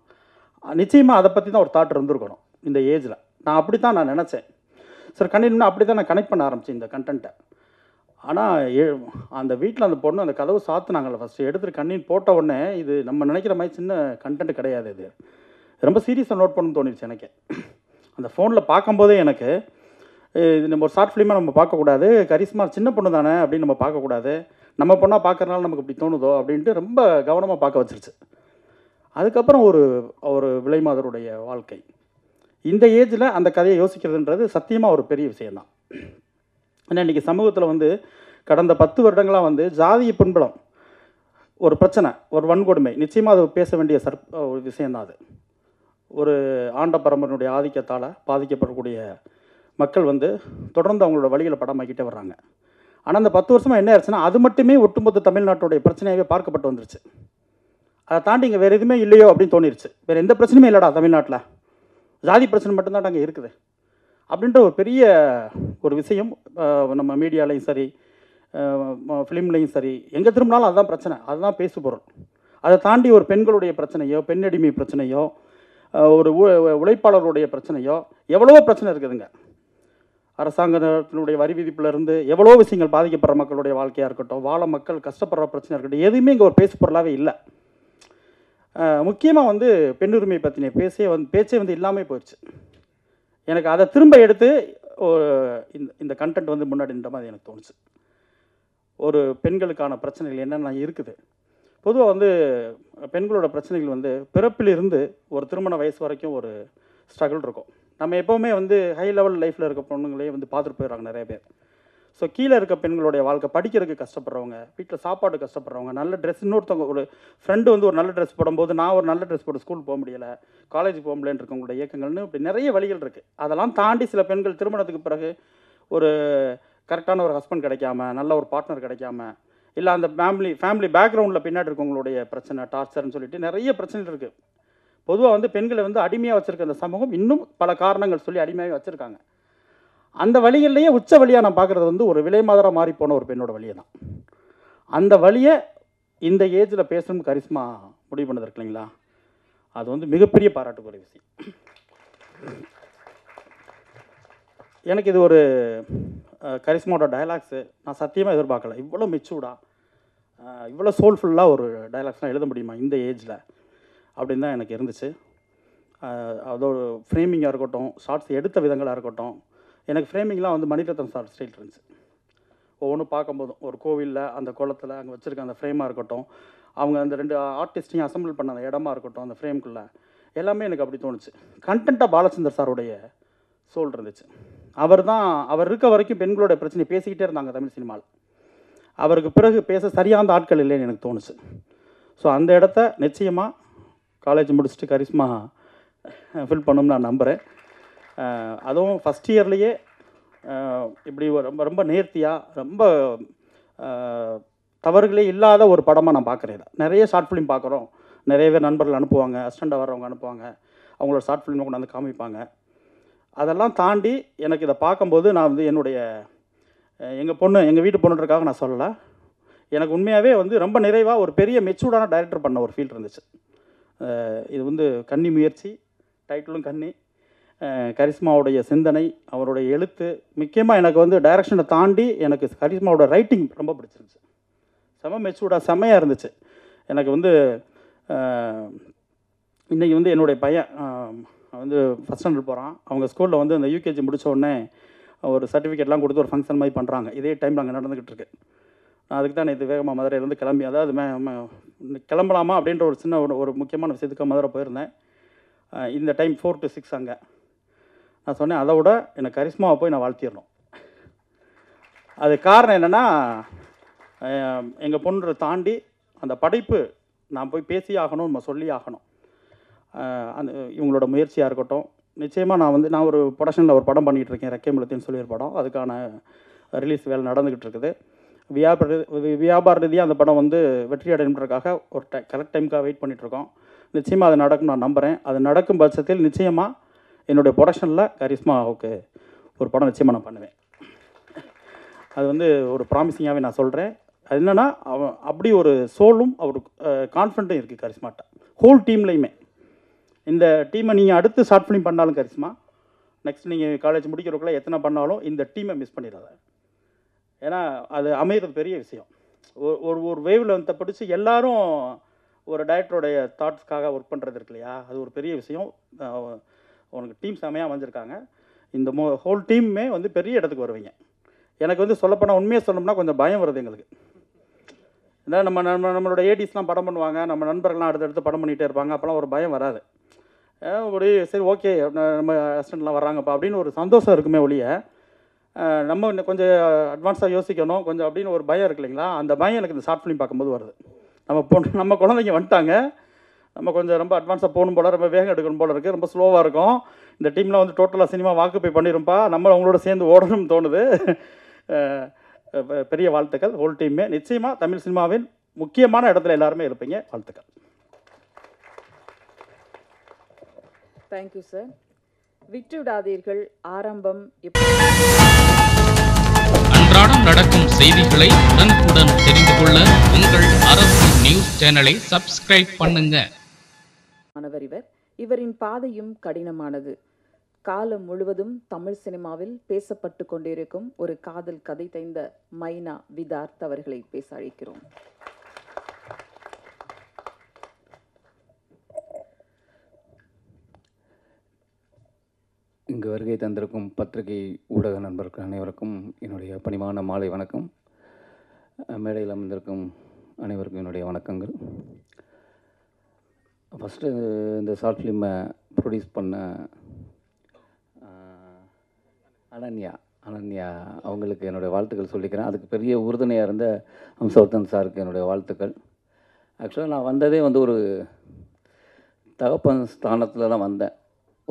நிச்சயமாக அதை பற்றி தான் ஒரு தாட் இருந்திருக்கணும் இந்த ஏஜில். நான் அப்படி தான் நான் நினச்சேன். சார் கண்டிப்பாக அப்படி தான் நான் கனெக்ட் பண்ண ஆரம்பித்தேன் இந்த கண்டென்ட்டை. ஆனால் அந்த வீட்டில் அந்த பொண்ணு அந்த கதவு சாத்துனாங்கல்ல ஃபஸ்ட்டு, எடுத்துகிட்டு கண்ணின்னு போட்ட உடனே இது நம்ம நினைக்கிற மாதிரி சின்ன கண்டென்ட் கிடையாது. இது ரொம்ப சீரியஸாக நோட் பண்ணணும்னு தோணிடுச்சு எனக்கு. அந்த ஃபோனில் பார்க்கும்போதே எனக்கு இது நம்ம ஒரு ஷார்ட் ஃபிலிமாக நம்ம பார்க்கக்கூடாது, கரிஷ்மா சின்ன பொண்ணு தானே அப்படின்னு நம்ம பார்க்கக்கூடாது, நம்ம பொண்ணாக பார்க்குறனால நமக்கு இப்படி தோணுதோ அப்படின்ட்டு ரொம்ப கவனமாக பார்க்க வச்சிருச்சு. அதுக்கப்புறம் ஒரு விலைமாதருடைய வாழ்க்கை, இந்த ஏஜில் அந்த கதையை யோசிக்கிறதுன்றது சத்தியமாக ஒரு பெரிய விஷயந்தான். ஏன்னா இன்றைக்கி சமூகத்தில் வந்து கடந்த 10 வருடங்களாக வந்து ஜாதிய பின்புலம் ஒரு பிரச்சனை, ஒரு வன்கொடுமை, நிச்சயமாக அது பேச வேண்டிய ஒரு விஷயந்தான். அது ஒரு ஆண்ட பரம்பரையினுடைய ஆதிக்கத்தால் பாதிக்கப்படக்கூடிய மக்கள் வந்து தொடர்ந்து அவங்களோட வழிகளை படமாக்கிட்டே வர்றாங்க. ஆனால் அந்த 10 வருஷமாக என்ன ஆயிடுச்சுன்னா அது மட்டுமே ஒட்டுமொத்த தமிழ்நாட்டுடைய பிரச்சனையாகவே பார்க்கப்பட்டு வந்துருச்சு. அதை தாண்டி இங்கே வேறு எதுவுமே இல்லையோ அப்படின்னு தோணிருச்சு. வேறு எந்த பிரச்சனையுமே இல்லைடா தமிழ்நாட்டில், ஜாதி பிரச்சனை மட்டும்தான் அங்கே இருக்குது அப்படின்ற ஒரு பெரிய ஒரு விஷயம் நம்ம மீடியாலையும் சரி, ஃபிலிம்லேயும் சரி, எங்கே திரும்பினாலும் அதுதான் பிரச்சனை, அதுதான் பேசு பொருள். அதை தாண்டி ஒரு பெண்களுடைய பிரச்சனையோ, பெண்ணடிமை பிரச்சனையோ, ஒரு உழைப்பாளர்களுடைய பிரச்சனையோ, எவ்வளவோ பிரச்சனை இருக்குதுங்க. அரசாங்கத்தினுடைய வரி விதிப்புலேருந்து எவ்வளோ விஷயங்கள் பாதிக்கப்படுற மக்களுடைய வாழ்க்கையாக இருக்கட்டும், வாழ மக்கள் கஷ்டப்படுற பிரச்சனை இருக்கட்டும், எதுவுமே இங்கே ஒரு பேசு பொருளாகவே இல்லை. முக்கியமாக வந்து பெண்ணுரிமை பற்றின பேச்சே வந்து இல்லாமல் போயிடுச்சு. எனக்கு அதை திரும்ப எடுத்து இந்த கண்டென்ட் வந்து முன்னாடி நின்ற மாதிரி எனக்கு தோணுச்சு. ஒரு பெண்களுக்கான பிரச்சனைகள் என்னென்ன இருக்குது, பொதுவாக வந்து பெண்களோட பிரச்சனைகள் வந்து பிறப்பிலிருந்து ஒரு திருமண வயசு வரைக்கும் ஒரு ஸ்ட்ரகிள் இருக்கும். நம்ம எப்போவுமே வந்து ஹை லெவல் லைஃப்பில் இருக்க பொண்ணுங்களே வந்து பார்த்துட்டு போயிடுறாங்க நிறைய பேர். ஸோ கீழே இருக்க பெண்களுடைய வாழ்க்கை, படிக்கிறதுக்கு கஷ்டப்படுறவங்க, வீட்டில் சாப்பாடு கஷ்டப்படுறவங்க, நல்ல ட்ரெஸ், இன்னொருத்தவங்க ஒரு ஃப்ரெண்டு வந்து ஒரு நல்ல ட்ரெஸ் போடும்போது நான் ஒரு நல்ல ட்ரெஸ் போட்டு ஸ்கூல் போக முடியலை, காலேஜ் போக முடியலன்னு இருக்கவங்களோட இயக்கங்கள்னு இப்படி நிறைய வழிகள் இருக்குது. அதெல்லாம் தாண்டி சில பெண்கள் திருமணத்துக்கு பிறகு ஒரு கரெக்டான ஒரு ஹஸ்பண்ட் கிடைக்காம, நல்ல ஒரு பார்ட்னர் கிடைக்காம, இல்லை அந்த ஃபேமிலி பேக்ரவுண்டில் பின்னாடி இருக்கவங்களுடைய பிரச்சனை, டார்ச்சர்னு சொல்லிட்டு நிறைய பிரச்சனைகள் இருக்குது. பொதுவாக வந்து பெண்களை வந்து அடிமையாக வச்சுருக்க அந்த சமூகம் இன்னும் பல காரணங்கள் சொல்லி அடிமையாக வச்சுருக்காங்க. அந்த வழிகள்லேயே உச்ச வழியாக நான் பார்க்குறது வந்து ஒரு விலைமாதராக மாறி போன ஒரு பெண்ணோட வழியை தான். அந்த வழியை இந்த ஏஜில் பேசணும்னு கரிஷ்மா முடிவு பண்ணது இருக்கு இல்லைங்களா, அது வந்து மிகப்பெரிய பாராட்டுக்குரிய விஷயம். எனக்கு இது ஒரு கரிஷ்மாவோட டயலாக்ஸு நான் சத்தியமாக எதிர்பார்க்கல. இவ்வளோ மெச்சூர்டாக, இவ்வளோ சோல்ஃபுல்லாக ஒரு டயலாக்ஸ்லாம் எழுத முடியுமா இந்த ஏஜில் அப்படின்னு தான் எனக்கு இருந்துச்சு. அதோட ஃப்ரேமிங்காக இருக்கட்டும், ஷார்ட்ஸ் எடுத்த விதங்களாக இருக்கட்டும், எனக்கு ஃப்ரேமிங்லாம் வந்து மணிரத்னம் சார் ஸ்டைல் இருந்துச்சு. ஒவ்வொன்றும் பார்க்கும்போதும் ஒரு கோவிலில் அந்த குளத்தில் அங்கே வச்சுருக்க அந்த ஃப்ரேமாக இருக்கட்டும், அவங்க அந்த 2 ஆர்டிஸ்டையும் அசம்பிள் பண்ண அந்த இடமா இருக்கட்டும், அந்த ஃப்ரேம்குள்ளே எல்லாமே எனக்கு அப்படி தோணுச்சு. கண்டென்ட்டாக பாலச்சந்தர் சாருடைய சோல் இருந்துச்சு. அவர் இருக்க வரைக்கும் பெண்களோட பிரச்சனை பேசிக்கிட்டே இருந்தாங்க தமிழ் சினிமாவில். அவருக்கு பிறகு பேச சரியான ஆட்கள் இல்லைன்னு எனக்கு தோணுச்சு. ஸோ அந்த இடத்த நிச்சயமாக காலேஜ் முடிச்சுட்டு கரிஷ்மா ஃபில் பண்ணணும்னு நான் நம்புகிறேன். அதுவும் ஃபஸ்ட் இயர்லேயே இப்படி ரொம்ப ரொம்ப நேர்த்தியாக, ரொம்ப தவறுகளே இல்லாத ஒரு படமாக நான் பார்க்குறேன். நிறைய ஷார்ட் ஃபிலிம் பார்க்குறோம், நிறைய பேர் நண்பர்கள் அனுப்புவாங்க, அசிஸ்டண்டாக வர்றவங்க அனுப்புவாங்க, அவங்களோட ஷார்ட் ஃபிலிமை கொண்டாந்து காமிப்பாங்க. அதெல்லாம் தாண்டி எனக்கு இதை பார்க்கும்போது நான் வந்து எங்கள் வீட்டு பொண்ணுன்றக்காக நான் சொல்லலை, எனக்கு உண்மையாகவே வந்து ரொம்ப நிறைவாக ஒரு பெரிய மெச்சூர்டான டைரக்டர் பண்ண ஒரு ஃபீல் இருந்துச்சு. இது வந்து கன்னி முயற்சி, டைட்டிலும் கன்னி, கரிஷ்மாவுடைய சிந்தனை, அவருடைய எழுத்து, முக்கியமாக எனக்கு வந்து டைரக்ஷனை தாண்டி எனக்கு கரிஷ்மாவோட ரைட்டிங் ரொம்ப பிடிச்சிருந்துச்சு. செம மெச்சூர்டாக செம்மையாக இருந்துச்சு. எனக்கு வந்து இன்றைக்கி வந்து என்னுடைய பையன் வந்து ஃபஸ்ட் ஸ்டாண்டர்ட் போகிறான். அவங்க ஸ்கூலில் வந்து அந்த யூகேஜி முடித்த உடனே ஒரு சர்டிஃபிகேட்லாம் கொடுத்து ஒரு ஃபங்க்ஷன் மாதிரி பண்ணுறாங்க. இதே டைமில் அங்கே நடந்துக்கிட்டு இருக்கு. நான் அதுக்கு தான் நேற்று வேகமாக மதுரையிலேருந்து கிளம்பி, அதாவது கிளம்பலாமா அப்படின்ற ஒரு சின்ன ஒரு முக்கியமான விஷயத்துக்கு மதுரை போயிருந்தேன். இந்த டைம் 4 to 6 அங்கே. நான் சொன்னேன், அதை விட எனக்கு கரிஷ்மாவை போய் நான் வாழ்த்திடணும். அது காரணம் என்னென்னா, எங்கள் பொண்ணை தாண்டி அந்த படைப்பு நான் போய் பேசி ஆகணும், நம்ம சொல்லி ஆகணும். அந்த இவங்களோட முயற்சியாக இருக்கட்டும். நிச்சயமாக நான் ஒரு ப்ரொடக்ஷனில் ஒரு படம் பண்ணிகிட்ருக்கேன், ரெக்கை முழுத்தின்னு சொல்லி ஒரு படம். அதுக்கான ரிலீஸ் வேலை நடந்துக்கிட்டு இருக்குது. வியாபார ரீதியாக அந்த படம் வந்து வெற்றி அடைன்றதுக்காக ஒரு கரெக்ட் டைமுக்காக வெயிட் பண்ணிகிட்ருக்கோம். நிச்சயமாக அது நடக்கும் நான் நம்புகிறேன். அது நடக்கும் பட்சத்தில் நிச்சயமாக என்னுடைய ப்ரொடக்ஷனில் கரிஷ்மாவுக்கு ஒரு படம் நிச்சயமாக நான் பண்ணுவேன். அது வந்து ஒரு ப்ராமிசிங்காகவே நான் சொல்கிறேன். அது என்னென்னா, அப்படி ஒரு சோலும் அவர் கான்ஃபிடண்ட்டும் இருக்குது கரிஷ்மாட்ட, ஹோல் டீம்லேயுமே. இந்த டீமை நீங்கள் அடுத்து ஷார்ட் ஃபிலிம் பண்ணாலும் கரிஷ்மா, நெக்ஸ்ட் நீங்கள் காலேஜ் முடிக்கிறவங்கள எத்தனை பண்ணாலும் இந்த டீமை மிஸ் பண்ணிடாத. ஏன்னா அது அமைகிறது பெரிய விஷயம். ஒரு வேவில் வந்து படித்து எல்லாரும் ஒரு டைரக்டருடைய தாட்ஸ்க்காக ஒர்க் பண்ணுறது இருக்கு இல்லையா, அது ஒரு பெரிய விஷயம். உனக்கு டீம் செமையாக அமைஞ்சிருக்காங்க. இந்த ஹோல் டீமுமே வந்து பெரிய இடத்துக்கு வருவீங்க. எனக்கு வந்து சொல்லப்போனால் உண்மையாக சொல்லணும்னா கொஞ்சம் பயம் வருது எங்களுக்கு. ஏன்னா நம்மளோட ஏடிஸ்லாம் படம் பண்ணுவாங்க, நம்ம நண்பர்கள்லாம் அடுத்தடுத்து படம் பண்ணிகிட்டே இருப்பாங்க, அப்போலாம் ஒரு பயம் வராது. ஒரு சரி ஓகே நம்ம அசிஸ்டண்ட்லாம் வர்றாங்கப்பா அப்படின்னு ஒரு சந்தோஷம் இருக்குமே ஒழிய, நம்ம இன்னும் கொஞ்சம் அட்வான்ஸாக யோசிக்கணும் கொஞ்சம் அப்படின்னு ஒரு பயம் இருக்கு இல்லைங்களா. அந்த பயம் எனக்கு இந்த ஷார்ட் ஃபிலிம் பார்க்கும்போது வருது. நம்ம குழந்தைங்க வந்துட்டாங்க, நம்ம கொஞ்சம் ரொம்ப அட்வான்ஸாக போகணும் போல், ரொம்ப வேகம் எடுக்கணும் போல் இருக்குது, ரொம்ப ஸ்லோவாக இருக்கும். இந்த டீமில் வந்து டோட்டலாக சினிமா வாக்குப்பை பண்ணிருப்பா, நம்ம அவங்களோட சேர்ந்து ஓடணும்னு தோணுது. பெரிய வாழ்த்துக்கள் ஹோல் டீமே. நிச்சயமாக தமிழ் சினிமாவின் முக்கியமான இடத்துல எல்லாருமே இருப்பீங்க. வாழ்த்துக்கள். Thank you sir. விட்டுவிடாதீர்கள். ஆரம்பம். அன்றாடம் நடக்கும் செய்திகளை உடனுக்குடன் தெரிந்து கொள்ள உங்கள் அரசு நியூஸ் சேனலை சப்ஸ்கிரைப் பண்ணுங்க. இவரின் பாதையும் கடினமானது. காலம் முழுவதும் தமிழ் சினிமாவில் பேசப்பட்டு கொண்டிருக்கும் ஒரு காதல் கதை தைந்த மைனா விதார்த் அவர்களை பேச அழைக்கிறோம். இங்கு வருகை தந்திருக்கும் பத்திரிகை ஊடக நண்பர்கள் அனைவருக்கும் என்னுடைய பணிவான மாலை வணக்கம். மேடையில் அமர்ந்திருக்கும் அனைவருக்கும் என்னுடைய வணக்கங்கள். ஃபஸ்ட்டு இந்த ஷார்ட் ஃபிலிமை ப்ரொடியூஸ் பண்ண அனன்யா அவங்களுக்கு என்னுடைய வாழ்த்துக்கள் சொல்லிக்கிறேன். அதுக்கு பெரிய உறுதுணையாக இருந்த ஹம்சவர்தன் சாருக்கு என்னுடைய வாழ்த்துக்கள். ஆக்சுவலாக நான் வந்ததே வந்து ஒரு தகப்பன் ஸ்தானத்தில் தான் வந்தேன்.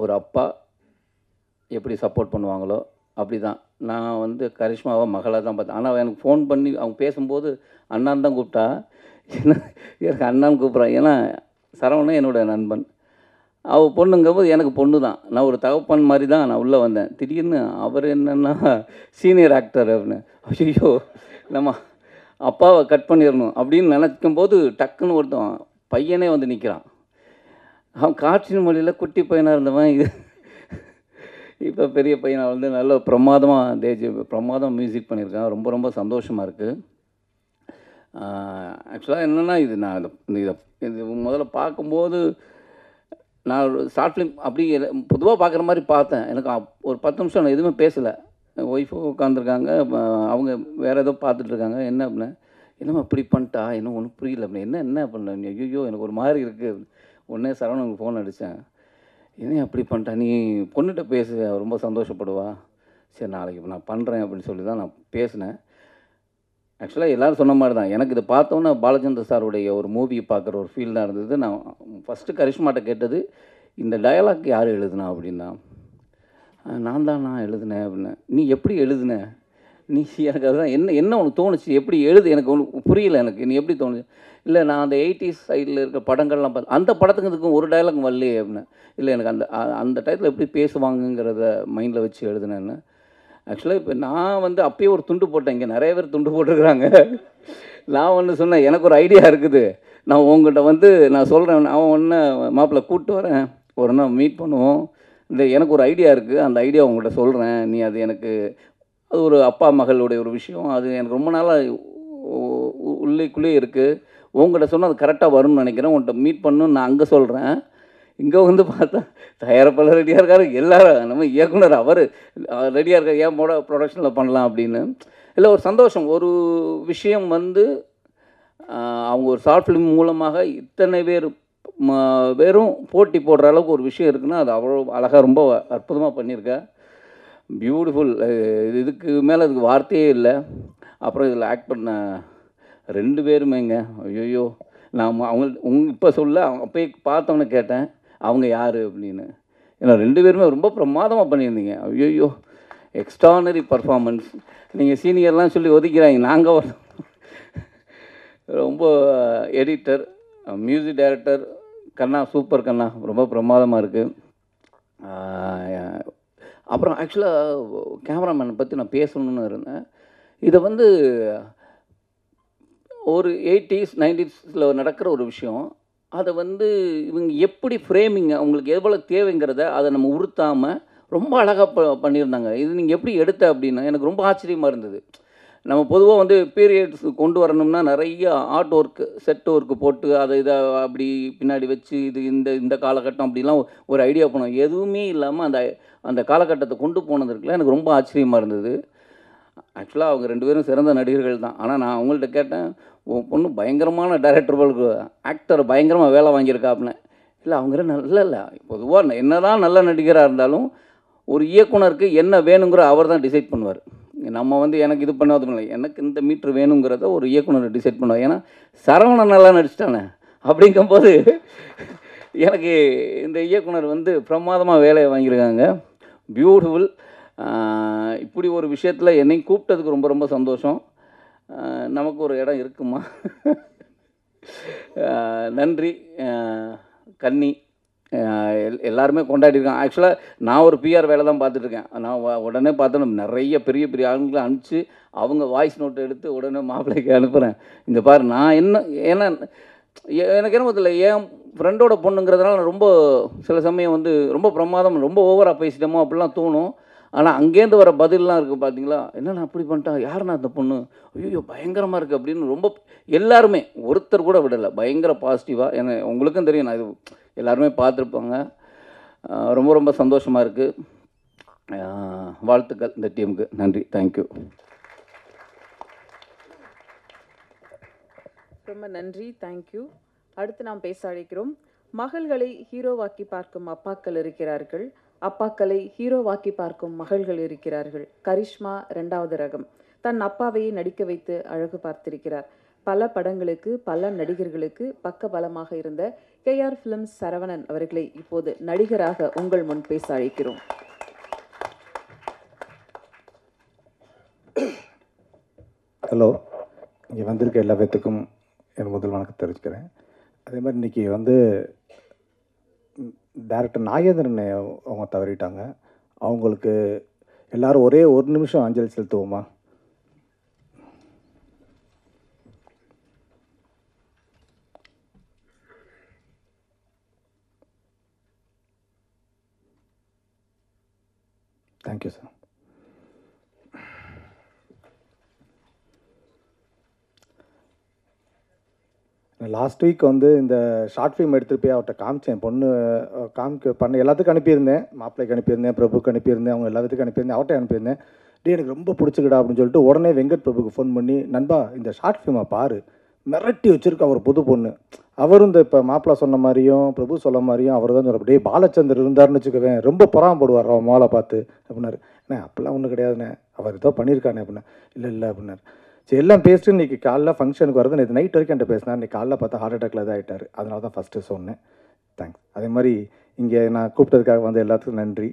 ஒரு அப்பா எப்படி சப்போர்ட் பண்ணுவாங்களோ அப்படி தான். நான் வந்து கரிஷ்மாவை மகளாக தான் பார்த்தேன். ஆனால் எனக்கு ஃபோன் பண்ணி அவங்க பேசும்போது அண்ணான்னு தான் கூப்பிட்டா. ஏன்னா எனக்கு அண்ணான்னு கூப்பிட்றான். ஏன்னா சரவணன் என்னோடய நண்பன். அவள் பொண்ணுங்கும்போது எனக்கு பொண்ணு தான். நான் ஒரு தகப்பன் மாதிரி தான் நான் உள்ளே வந்தேன். திடீர்னு அவர் என்னென்னா சீனியர் ஆக்டர் அப்படின்னு. ஐயோ நம்ம அப்பாவை கட் பண்ணிடணும் அப்படின்னு நினக்கும் போது டக்குன்னு ஒருத்தன் பையனே வந்து நிற்கிறான். அவன் காற்றின் மொழியில் குட்டி பையனாக இருந்தவன் இது இப்போ பெரிய பையனாக வந்து நல்ல பிரமாதமாக மியூசிக் பண்ணியிருக்கான். ரொம்ப ரொம்ப சந்தோஷமாக இருக்குது. ஆக்சுவலாக என்னென்னா இது நான் இது முதல்ல பார்க்கும்போது நான் ஒரு ஷார்ட் ஃபிலிம் அப்படி பொதுவாக பார்க்குற மாதிரி பார்த்தேன். எனக்கு ஒரு 10 நிமிஷம் நான் எதுவுமே பேசலை. ஒய்ஃபும் உட்காந்துருக்காங்க, அவங்க வேறு ஏதோ பார்த்துட்ருக்காங்க. என்ன அப்படின்னா என்னம்மா இப்படி பண்ணிட்டா, இன்னும் ஒன்றும் புரியல அப்படின்னு. என்ன பண்ண நீ? ஐயோ எனக்கு ஒரு மாதிரி இருக்குது. உடனே சரவணனுக்கு ஃபோன் அடித்தேன். என்ன அப்படி பண்ணிட்டா, நீ பொண்ணுகிட்ட பேசு, ரொம்ப சந்தோஷப்படுவா. சரி நாளைக்கு நான் பண்ணுறேன் அப்படின்னு சொல்லி தான் நான் பேசினேன். ஆக்சுவலாக எல்லோரும் சொன்ன மாதிரி தான். எனக்கு இதை பார்த்தோன்னே பாலச்சந்தர் சாருடைய ஒரு மூவியை பார்க்குற ஒரு ஃபீல் தான் இருந்தது. நான் ஃபஸ்ட்டு கரிஷ்மாட்ட கேட்டது, இந்த டயலாக் யார் எழுதுனா அப்படின்னா, நான் எழுதினேன் அப்படின்னேன். நீ எப்படி எழுதுன? நீ எனக்கு அதுதான் என்ன உனக்கு தோணுச்சு, எப்படி எனக்கு ஒன்று புரியல. எனக்கு நீ எப்படி தோணுச்சு? இல்லை நான் அந்த 80s சைடில் இருக்க படங்கள்லாம் பார்த்து அந்த படத்துக்கு இதுக்கும் ஒரு டயலாக் வரலையே அப்படின்னேன். இல்லை எனக்கு அந்த டயத்தில் எப்படி பேசுவாங்கங்கிறத மைண்டில் வச்சு எழுதுனேன்னு. ஆக்சுவலாக இப்போ நான் வந்து அப்பயே ஒரு துண்டு போட்டேன். இங்கே நிறைய பேர் துண்டு போட்டிருக்கிறாங்க. நான் ஒன்று சொன்னேன், எனக்கு ஒரு ஐடியா இருக்குது, நான் உங்கள்கிட்ட வந்து நான் சொல்கிறேன், அவன் ஒன்று மாப்பிள்ளை கூப்பிட்டு வரேன், ஒரு நாள் மீட் பண்ணுவோம், இந்த எனக்கு ஒரு ஐடியா இருக்குது, அந்த ஐடியா உங்கள்கிட்ட சொல்கிறேன், நீ அது எனக்கு அது ஒரு அப்பா மகளுடைய ஒரு விஷயம், அது எனக்கு ரொம்ப நாளாக உள்ளேக்குள்ளே இருக்குது, உங்கள்கிட்ட சொன்னால் அது கரெக்டாக வரும்னு நினைக்கிறேன், உங்கள்கிட்ட மீட் பண்ணணும்னு நான் அங்கே சொல்கிறேன். இங்கே வந்து பார்த்தா தயாரிப்பாளர் ரெடியாக இருக்காரு, எல்லோரும் நம்ம இயக்குனர் அவர் ரெடியாக இருக்கார், ஏன் ப்ரொடக்ஷனில் பண்ணலாம் அப்படின்னு. இல்லை ஒரு சந்தோஷம். ஒரு விஷயம் வந்து அவங்க ஒரு ஷார்ட் ஃபிலிம் மூலமாக இத்தனை வெறும் போட்டி போடுற அளவுக்கு ஒரு விஷயம் இருக்குன்னா அது அவ்வளோ அழகாக ரொம்ப அற்புதமாக பண்ணியிருக்கேன். பியூட்டிஃபுல். இதுக்கு மேலே அதுக்கு வார்த்தையே இல்லை. அப்புறம் இதில் ஆக்ட் பண்ண 2 பேருமேங்க, ஐயோ நான் இப்போ சொல்ல அப்போயே பார்த்தவொன்னே கேட்டேன் அவங்க யார் அப்படின்னு. ஏன்னா 2 பேருமே ரொம்ப பிரமாதமாக பண்ணியிருந்தீங்க. ஐயோ எக்ஸ்ட்ரானரி பர்ஃபார்மன்ஸ். நீங்கள் சீனியர்லாம் சொல்லி ஒதுக்கிறாங்க, நாங்கள் ரொம்ப எடிட்டர், மியூசிக் டைரக்டர் கண்ணா, சூப்பர் கண்ணா, ரொம்ப பிரமாதமாக இருக்குது. அப்புறம் ஆக்சுவலாக கேமராமேனை பற்றி நான் பேசணுன்னு இருந்தேன். இதை வந்து ஒரு 80s 90s நடக்கிற ஒரு விஷயம், அதை வந்து இவங்க எப்படி ஃப்ரேமிங் அவங்களுக்கு எவ்வளோ தேவைங்கிறத அதை நம்ம உறுத்தாமல் ரொம்ப அழகாக பண்ணியிருந்தாங்க. இது நீங்கள் எப்படி எடுத்த அப்படின்னா எனக்கு ரொம்ப ஆச்சரியமாக இருந்தது. நம்ம பொதுவாக வந்து பீரியட்ஸ் கொண்டு வரணும்னா நிறைய ஆர்ட் ஒர்க்கு, செட் ஒர்க்கு போட்டு அதை இதை அப்படி பின்னாடி வச்சு இது இந்த காலகட்டம் அப்படிலாம் ஒரு ஐடியா பண்ணுவோம். எதுவுமே இல்லாமல் அந்த காலகட்டத்தை கொண்டு போனதுக்குலாம் எனக்கு ரொம்ப ஆச்சரியமாக இருந்தது. ஆக்சுவலாக அவங்க 2 பேரும் சிறந்த நடிகர்கள் தான். ஆனால் நான் அவங்கள்ட்ட கேட்டேன், உன் பொண்ணு பயங்கரமான டைரக்டர் போலுக்கு, ஆக்டர் பயங்கரமாக வேலை வாங்கியிருக்காப்புனேன். இல்லை அவங்க இல்லை பொதுவாக என்ன தான் நல்ல நடிகராக இருந்தாலும் ஒரு இயக்குனருக்கு என்ன வேணுங்கிற அவர் தான் டிசைட் பண்ணுவார். நம்ம வந்து எனக்கு இது பண்ணாது இல்லை, எனக்கு இந்த மீட்ரு வேணுங்கிறத ஒரு இயக்குனர் டிசைட் பண்ணுவார். ஏன்னா சரவணன் நல்லா நடிச்சிட்டானே அப்படிங்கும்போது எனக்கு இந்த இயக்குனர் வந்து பிரமாதமாக வேலையை வாங்கியிருக்காங்க. பியூட்டிஃபுல். இப்படி ஒரு விஷயத்தில் என்னை கூப்பிட்டதுக்கு ரொம்ப ரொம்ப சந்தோஷம். நமக்கு ஒரு இடம் இருக்குமா? நன்றி. கன்னி எல்லாருமே கொண்டாடிருக்கான். ஆக்சுவலாக நான் ஒரு பிஆர் வேலை தான் பார்த்துட்ருக்கேன். நான் உடனே பார்த்தோன்னா நிறைய பெரிய பெரிய ஆளுங்களை அனுப்பிச்சு அவங்க வாய்ஸ் நோட்டு எடுத்து உடனே மாப்பிள்ளைக்கு அனுப்புகிறேன். இந்த பாரு நான் ஏன்னா எனக்கு என்ன தெரியல, என் ஃப்ரெண்டோட பொண்ணுங்கிறதுனால நான் ரொம்ப சில சமயம் வந்து ரொம்ப பிரமாதம், ரொம்ப ஓவராக பேசிட்டோமோ அப்படிலாம் தோணும். ஆனால் அங்கேருந்து வர பதிலெலாம் இருக்குது பார்த்தீங்களா, என்னண்ணா அப்படி பண்ணிட்டா, யாருண்ணா அந்த பொண்ணு, ஐயோ பயங்கரமாக இருக்குது அப்படின்னு ரொம்ப எல்லாருமே ஒருத்தர் கூட விடலை, பயங்கர பாசிட்டிவாக. ஏன்னா உங்களுக்கும் தெரியும், நான் இது எல்லாருமே பார்த்துருப்பாங்க. ரொம்ப ரொம்ப சந்தோஷமாக இருக்குது. வாழ்த்துக்கள் இந்த டீமுக்கு. நன்றி. தேங்க்யூ. ரொம்ப நன்றி. தேங்க்யூ. அடுத்து நாம் பேச அழைக்கிறோம். மகள்களை ஹீரோவாக்கி பார்க்கும் அப்பாக்கள் இருக்கிறார்கள். அப்பாக்களை ஹீரோவாக்கி பார்க்கும் மகள்கள் இருக்கிறார்கள். கரிஷ்மா 2வது ரகம். தன் அப்பாவையே நடிக்க வைத்து அழகு பார்த்திருக்கிறார். பல படங்களுக்கு பல நடிகர்களுக்கு பக்கபலமாக இருந்த KR ஃபிலிம்ஸ் சரவணன் அவர்களை இப்போது நடிகராக உங்கள் முன் பேச அழைக்கிறோம். ஹலோ, இங்கே வந்திருக்க எல்லா பேர்த்துக்கும் என் முதல் வணக்கம் தெரிவிச்சுக்கிறேன். அதே மாதிரி இன்றைக்கி டைரக்டர் நாகேந்திரன் அவங்க தவறிட்டாங்க. அவங்களுக்கு எல்லோரும் ஒரே ஒரு நிமிஷம் அஞ்சலி செலுத்துவோமா? Thank you sir. லாஸ்ட் வீக் இந்த ஷார்ட் ஃபிலிம் எடுத்துகிட்டு போய் அவர்கிட்ட காமிச்சேன். பொண்ணு பண்ண எல்லாத்துக்கும் அனுப்பியிருந்தேன். மாப்பிள்ளைக்கு அனுப்பியிருந்தேன், பிரபுக்கு அனுப்பியிருந்தேன், அவங்க எல்லாத்துக்கும் அனுப்பியிருந்தேன், அவர்கிட்ட அனுப்பியிருந்தேன். எனக்கு ரொம்ப பிடிச்சிக்கிடா அப்படின்னு சொல்லிட்டு உடனே வெங்கட் பிரபுக்கு ஃபோன் பண்ணி, நண்பா இந்த ஷார்ட் ஃபிலிமை பாரு, மிரட்டி வச்சுருக்க அவர் புது பொண்ணு. அவரும் இப்போ மாப்பிள்ளை சொன்ன மாதிரியும் பிரபு சொல்ல மாதிரியும் அவர் தான் சொல்ல, பாலச்சந்தர் இருந்தாருன்னு வச்சுக்குவேன், ரொம்ப பொறாமப்படுவார் அவன் மோளை பார்த்து அப்படின்னாரு. அப்படிலாம் ஒன்றும் கிடையாதுண்ணே, அவர் ஏதோ பண்ணியிருக்கானே அப்படின்னா. இல்லை அப்படின்னாரு. சரி, எல்லாம் பேசிட்டு இன்றைக்கி காலைல ஃபங்க்ஷனுக்கு வருது. நேற்று நைட் வரைக்கும் என்கிட்ட பேசினார். இன்றைக்கி காலைல பார்த்தா ஹார்ட் அட்டாக்ல தான் ஆகிட்டார். அதனால தான் ஃபஸ்ட்டு சொன்னேன். தேங்க்ஸ். அதே மாதிரி இங்கே நான் கூப்பிட்டதுக்காக எல்லாத்துக்கும் நன்றி.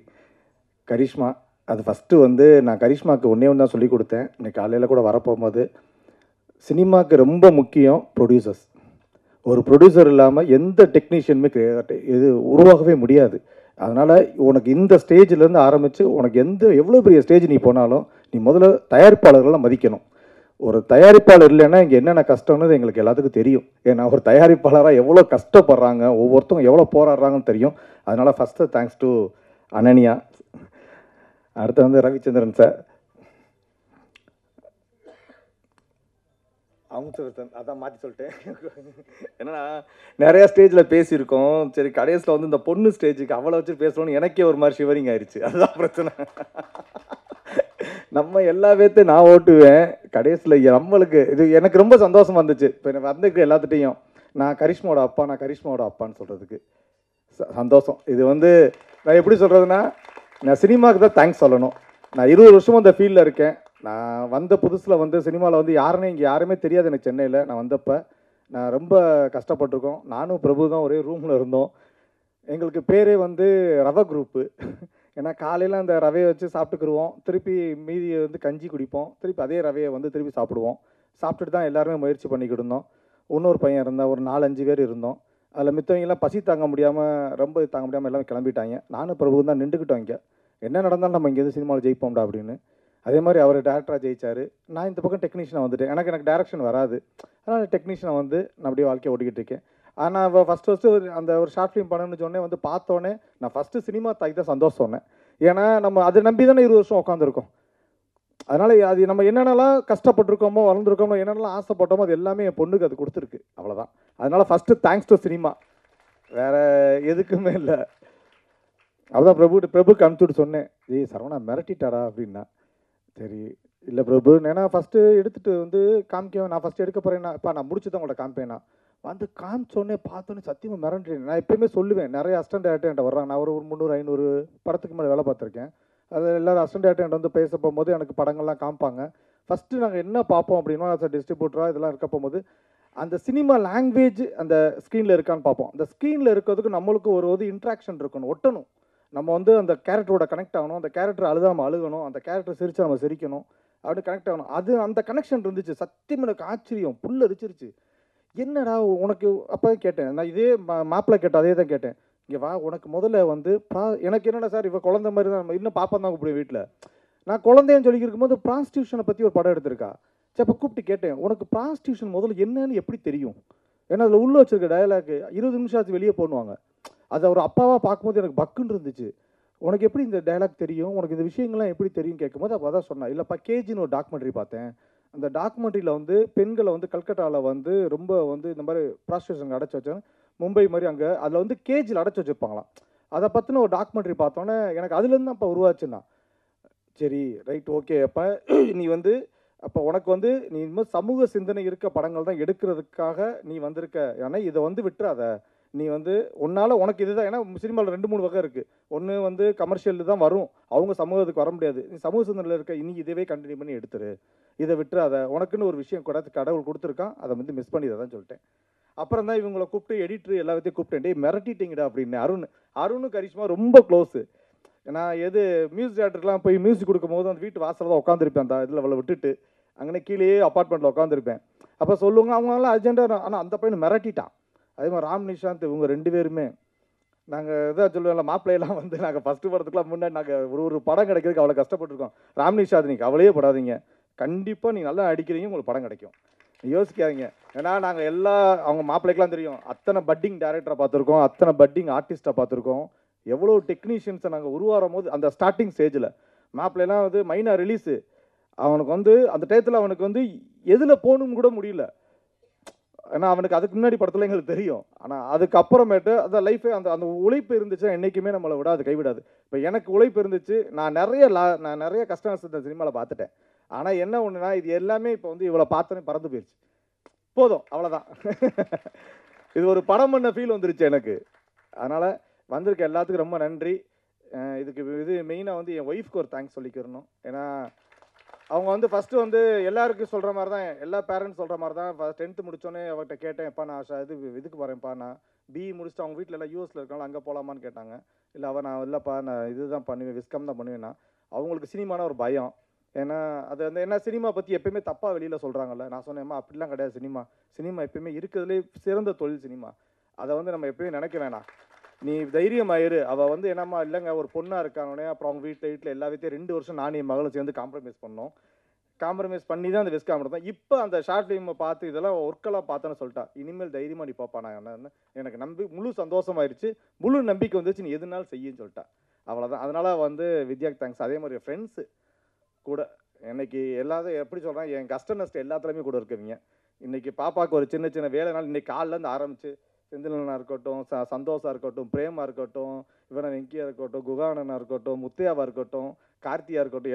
கரிஷ்மா, அது ஃபஸ்ட்டு நான் கரிஷ்மாவுக்கு ஒன்றே ஒன்று தான் சொல்லிக் கொடுத்தேன். இன்றைக்கி காலையில் கூட வரப்போகும்போது, சினிமாவுக்கு ரொம்ப முக்கியம் ப்ரொடியூசர்ஸ். ஒரு ப்ரொடியூசர் இல்லாமல் எந்த டெக்னீஷியனுமே இது உருவாகவே முடியாது. அதனால் உனக்கு இந்த ஸ்டேஜிலேருந்து ஆரம்பித்து உனக்கு எவ்வளோ பெரிய ஸ்டேஜ் நீ போனாலும் நீ முதல்ல தயாரிப்பாளர்களெலாம் மதிக்கணும். ஒரு தயாரிப்பாளர் இல்லைன்னா இங்கே என்னென்ன கஷ்டம்னு எங்களுக்கு எல்லாத்துக்கும் தெரியும். ஏன்னா ஒரு தயாரிப்பாளராக எவ்வளோ கஷ்டப்படுறாங்க, ஒவ்வொருத்தவங்க எவ்வளோ போராடுறாங்கன்னு தெரியும். அதனால் ஃபஸ்ட்டு தேங்க்ஸ் டு அனன்யா. அடுத்து ரவிச்சந்திரன் சார், அதான் மாற்றி சொல்லிட்டேன். என்னன்னா நிறையா ஸ்டேஜில் பேசியிருக்கோம். சரி, கடைசியில் இந்த பொண்ணு ஸ்டேஜுக்கு அவளை வச்சு பேசணும்னு எனக்கே ஒரு மாதிரி ஷிவரிங் ஆயிடுச்சு. அதுதான் பிரச்சனை. நம்ம எல்லா பேர்த்தையும் நான் ஓட்டுவேன். கடைசியில் நம்மளுக்கு இது எனக்கு ரொம்ப சந்தோஷமாக இருந்துச்சு. இப்போ எனக்கு வந்துருக்கு எல்லாத்துட்டையும் நான் கரிஷ்மாவோட அப்பான்னு சொல்கிறதுக்கு சந்தோஷம். இது நான் எப்படி சொல்கிறதுனா, நான் சினிமாவுக்கு தான் தேங்க்ஸ் சொல்லணும். நான் 20 வருஷமும் அந்த ஃபீல்டில் இருக்கேன். நான் வந்த புதுசில் சினிமாவில் யாருன்னே இங்கே யாருமே தெரியாது எனக்கு. சென்னையில் நான் வந்தப்போ நான் ரொம்ப கஷ்டப்பட்டிருக்கோம். நானும் பிரபு தான் ஒரே ரூமில் இருந்தோம். எங்களுக்கு பேரே ரவ குரூப்பு. ஏன்னா காலையில் அந்த ரவையை வச்சு சாப்பிட்டுக்குருவோம், திருப்பி மீதி கஞ்சி குடிப்போம், திருப்பி அதே ரவையை திருப்பி சாப்பிடுவோம். சாப்பிட்டுட்டு தான் எல்லாருமே முயற்சி பண்ணிக்கிட்டு இருந்தோம். இன்னொரு பையன் இருந்தால் ஒரு 4-5 பேர் இருந்தோம். அதில் மித்தவங்கெல்லாம் பசி தாங்க முடியாமல் எல்லாமே கிளம்பிட்டாங்க. நானும் பிரபு தான் நின்றுக்கிட்டோம். இங்கே என்ன நடந்தாலும் நம்ம இங்கேருந்து சினிமாவில் ஜெயிப்போம்டா அப்படின்னு. அதே மாதிரி அவர் டேரக்டராக ஜெயிச்சார். நான் இந்த பக்கம் டெக்னீஷியனாக வந்துட்டேன். எனக்கு டேரக்ஷன் வராது. அதனால் டெக்னீஷியனாக நான் அப்படியே வாழ்க்கையை ஓட்டிக்கிட்டு இருக்கேன். ஆனால் ஃபஸ்ட்டு அந்த ஒரு ஷார்ட் ஃபிலிம் பண்ணணும்னு சொன்னே பார்த்தோன்னே நான் ஃபஸ்ட்டு சினிமா தாய்க்கு தான் சந்தோஷம் சொன்னேன். ஏன்னா நம்ம அதை நம்பி தானே 20 வருஷம் உட்காந்துருக்கோம். அதனால் அது நம்ம என்னென்னலாம் கஷ்டப்பட்டுருக்கோமோ, வளர்ந்துருக்கோமோ, என்னென்னலாம் ஆசைப்பட்டோமோ அது எல்லாமே என் பொண்ணுக்கு அது கொடுத்துருக்கு. அவ்வளோதான். அதனால் ஃபஸ்ட்டு தேங்க்ஸ் டு சினிமா, வேறு எதுக்குமே இல்லை. அதுதான் பிரபுக்கு அனுப்பிச்சுட்டு சொன்னேன், சரவணா மிரட்டிட்டாரா அப்படின்னா. சரி, இல்லை பிரபு, ஏன்னா ஃபஸ்ட்டு எடுத்துகிட்டு காமிக்க நான் ஃபஸ்ட்டு எடுக்க போகிறேன்னா, இப்போ நான் முடிச்சு தான் உங்கள்கிட்ட காமிப்பேன்னா காமிச்சோடனே பார்த்தோன்னே சத்தியமாக மிரண்டுறேன். நான் எப்போயுமே சொல்லுவேன், நிறைய அசிஸ்டன்ட் டேரக்டர் என்கிட்ட வர்றாங்க. நான் ஒரு 300-500 படத்துக்கு மேலே வேலை பார்த்துருக்கேன். அது எல்லோரும் அசிஸ்டன்ட் டேரக்டர் என்கிட்ட பேச போகும்போது எனக்கு படங்கள்லாம் காமிப்பாங்க. ஃபஸ்ட்டு நாங்கள் என்ன பார்ப்போம் அப்படின்னா, டிஸ்ட்ரிபியூட்டராக இதெல்லாம் இருக்க போகும்போது அந்த சினிமா லாங்குவேஜ் அந்த ஸ்க்ரீனில் இருக்கான்னு பார்ப்போம். அந்த ஸ்க்ரீனில் இருக்கிறதுக்கு நம்மளுக்கு ஒரு இன்ட்ராக்ஷன் இருக்கணும், ஒட்டணும். நம்ம அந்த கேரக்டரோட கனெக்ட் ஆகணும். அந்த கேரக்டர் அழுதா நம்ம அழுகணும், அந்த கேரக்டர் சிரிச்சா நம்ம சிரிக்கணும், அப்படி கனெக்ட் ஆகணும். அந்த கனெக்ஷன் இருந்துச்சு. சத்தியம் எனக்கு ஆச்சரியம், புல் அரிச்சிருச்சு. என்னடா உனக்கு அப்போ கேட்டேன், நான் இதே மாப்பிள்ளை கேட்டேன், அதே தான் கேட்டேன். இங்கே வா, உனக்கு முதல்ல எனக்கு என்னடா சார் இவ குழந்தை மாதிரி தான், இன்னும் பாப்பா தான் கூப்பிடுவேன் வீட்டில். நான் குழந்தைன்னு சொல்லி இருக்கும்போது ப்ராஸ்டியூஷனை பற்றி ஒரு படம் எடுத்திருக்கா. சரி, அப்போ கூப்பிட்டு கேட்டேன், உனக்கு ப்ராஸ்டியூஷன் முதல்ல என்னன்னு எப்படி தெரியும்? ஏன்னா அதில் உள்ளே வச்சிருக்க டயலாக் 20 நிமிஷம் ஆச்சு வெளியே போடுவாங்க. அது அவர் அப்பாவாக பார்க்கும்போது எனக்கு பக்குன்னு இருந்துச்சு. உனக்கு எப்படி இந்த டைலாக் தெரியும், உனக்கு இந்த விஷயங்கள்லாம் எப்படி தெரியும் கேட்கும்போது அப்போ தான் சொன்னேன், இல்லைப்பா கேஜின்னு ஒரு டாக்குமெண்ட்ரி பார்த்தேன். அந்த டாக்குமெண்ட்ரியில் பெண்களை கல்கட்டாவில் ரொம்ப இந்த மாதிரி ப்ராஸ்டியூஷன் அடைச்சி வச்சாங்க. மும்பை மாதிரி அங்கே அதில் கேஜில் அடைச்சி வச்சுருப்பாங்களாம். அதை பற்றின ஒரு டாக்குமெண்ட்ரி பார்த்தோன்னே எனக்கு அதுலேருந்து தான் இப்போ உருவாச்சுன்னா, சரி ரைட் ஓகே, அப்போ நீ அப்போ உனக்கு நீ இனிமேல் சமூக சிந்தனை இருக்க படங்கள் தான் எடுக்கிறதுக்காக நீ வந்திருக்க. ஏன்னா இதை விட்டுறாத, நீ வந்து உன்னால் உனக்கு இதுதான், ஏன்னா சினிமாவில் 2-3 வகை இருக்குது. ஒன்று வந்து கமர்ஷியல் தான் வரும், அவங்க சமூகத்துக்கு வர முடியாது. நீ சமூக சிந்தனையில் இருக்க இனி இதவே கண்டினியூ பண்ணி எடுத்துரு, இதை விட்டுறாத, உனக்குன்னு ஒரு விஷயம் கடவுள் கொடுத்துருக்கான், அதை வந்து மிஸ் பண்ணிதான் சொல்லிட்டேன். அப்புறம் தான் இவங்களை கூப்பிட்டு எடிட்ரு எல்லாத்தையும் கூப்பிட்டேன், டே மிரட்டிட்டிங்கடா அப்படின்னு. அருணும் கரிஷ்மா ரொம்ப க்ளோஸு. நான் மியூசிக் டேரக்டருக்குலாம் போய் மியூசிக் கொடுக்கும் போது அந்த வீட்டு வாசலில் தான் உட்காந்துருப்பேன், அந்த இதில் அவளை விட்டுட்டு அங்கே கீழேயே அப்பார்ட்மெண்ட்டில் உட்காந்துருப்பேன். அப்போ சொல்லுவாங்க அவங்களாம் அர்ஜென்ட்டாக, ஆனால் அந்த பையனை மிரட்டிட்டான். அதே மாதிரி ராம் நிஷாந்த் இவங்க 2 பேருமே நாங்கள் இதாக சொல்லுவோம்ல, மாப்பிள்ளையெல்லாம் வந்து நாங்கள் ஃபஸ்ட்டு படத்துக்குலாம் முன்னாடி நாங்கள் ஒரு படம் கிடைக்கிறதுக்கு அவ்வளோ கஷ்டப்பட்டுருக்கோம். ராம் நிஷாந்த் நீங்கள் கவலையே படாதீங்க, கண்டிப்பாக நீங்கள் நல்லா நடிக்கிறீங்க, உங்களுக்கு படம் கிடைக்கும், யோசிக்காதீங்க. ஏன்னா நாங்கள் அவங்க மாப்பிள்ளைக்கெலாம் தெரியும், அத்தனை பட்டிங் டேரக்டரை பார்த்துருக்கோம், அத்தனை பட்டிங் ஆர்டிஸ்ட்டை பார்த்துருக்கோம், எவ்வளோ டெக்னீஷியன்ஸை நாங்கள் உருவாகும் போது அந்த ஸ்டார்டிங் ஸ்டேஜில் மாப்பிள்ளைலாம் வந்து மைனா ரிலீஸு, அவனுக்கு வந்து அந்த டயத்தில் அவனுக்கு வந்து எதில் போகணும்னு கூட முடியல. ஏன்னா அவனுக்கு அதுக்கு முன்னாடி படத்தில் எங்களுக்கு தெரியும். ஆனால் அதுக்கப்புறமேட்டு அந்த லைஃபே அந்த உழைப்பு இருந்துச்சுன்னா என்றைக்குமே நம்மளை விடாது, கைவிடாது. இப்போ எனக்கு உழைப்பு இருந்துச்சு, நான் நிறைய கஷ்டம் இந்த சினிமாவில் பார்த்துட்டேன். ஆனால் என்ன ஒன்றுனா இது எல்லாமே இப்போ வந்து இவ்வளோ பார்த்தோன்னே பறந்து போயிடுச்சு, போதும் அவ்வளோதான். இது ஒரு படம் பண்ண ஃபீல் வந்துருச்சு எனக்கு. அதனால் வந்திருக்க எல்லாத்துக்கும் ரொம்ப நன்றி. இதுக்கு மெயினாக வந்து என் ஒய்ஃப்க்கு ஒரு தேங்க்ஸ் சொல்லிக்கிறணும். ஏன்னா அவங்க வந்து ஃபஸ்ட்டு வந்து எல்லாருக்கும் சொல்கிற மாதிரி தான், எல்லா பேரண்ட்ஸ் சொல்கிற மாதிரி தான். 10th முடித்தோடனே அவர்கிட்ட கேட்டேன், எப்பா நான் இதுக்கு போகிறேன்ப்பா, நான் பிஇ முடிச்சுட்டு அவங்க வீட்டில் எல்லாம் யூஎஸில் இருக்காங்க, அங்கே போகலாமான்னு கேட்டாங்க. இல்லை நான் இல்லைப்பா நான் இதுதான் பண்ணுவேன், விஸ்கம் தான் பண்ணுவேன்னா. அவங்களுக்கு சினிமான ஒரு பயம். ஏன்னா அது வந்து என்ன, சினிமா பற்றி எப்பயுமே தப்பாக வெளியில் சொல்கிறாங்கல்ல. நான் சொன்னேன்மா அப்படிலாம் கிடையாது, சினிமா எப்பயுமே இருக்கிறதுலே சிறந்த தொழில் சினிமா, அதை வந்து நம்ம எப்பயுமே நினைக்க வேணாம், நீ தைரியமாயிரு. அவள் வந்து என்னம்மா இல்லைங்க ஒரு பொண்ணாக இருக்கானே. அப்புறம் அவங்க வீட்டில் எல்லா வீட்டையும் 2 வருஷம் நானும் என் மகளும் சேர்ந்து காம்ப்ரமைஸ் பண்ணி தான் அந்த விஸ்காம் எடுத்தோம். இப்போ அந்த ஷார்ட் ஃபிலிமை பார்த்து இதெல்லாம் ஒர்க்கெல்லாம் பார்த்தேன்னு சொல்லிட்டா, இனிமேல் தைரியமாக நீ பாப்பா, நான் என்ன எனக்கு முழு சந்தோஷமாயிருச்சு, முழு நம்பிக்கை வந்துச்சு, நீ எதுனாலும் செய்யுன்னு சொல்லிட்டா. அவ்வளோதான். அதனால் வந்து வித்யாக்கு தேங்க்ஸ். அதே மாதிரி ஃப்ரெண்ட்ஸு கூட இன்னைக்கு எல்லாத்தையும் எப்படி சொல்கிறேன், என் கஷ்ட நஷ்டம் எல்லாத்துலேயுமே கூட இருக்குவீங்க. இன்றைக்கி பாப்பாவுக்கு ஒரு சின்ன சின்ன வேலைனால இன்றைக்கி காலிலேருந்து ஆரம்பிச்சு செந்திலனா இருக்கட்டும், சந்தோஷா இருக்கட்டும், பிரேமா இருக்கட்டும், இவனை வெங்கியா இருக்கட்டும், குகானனா இருக்கட்டும், முத்தையாவா இருக்கட்டும், கார்த்தியா இருக்கட்டும்,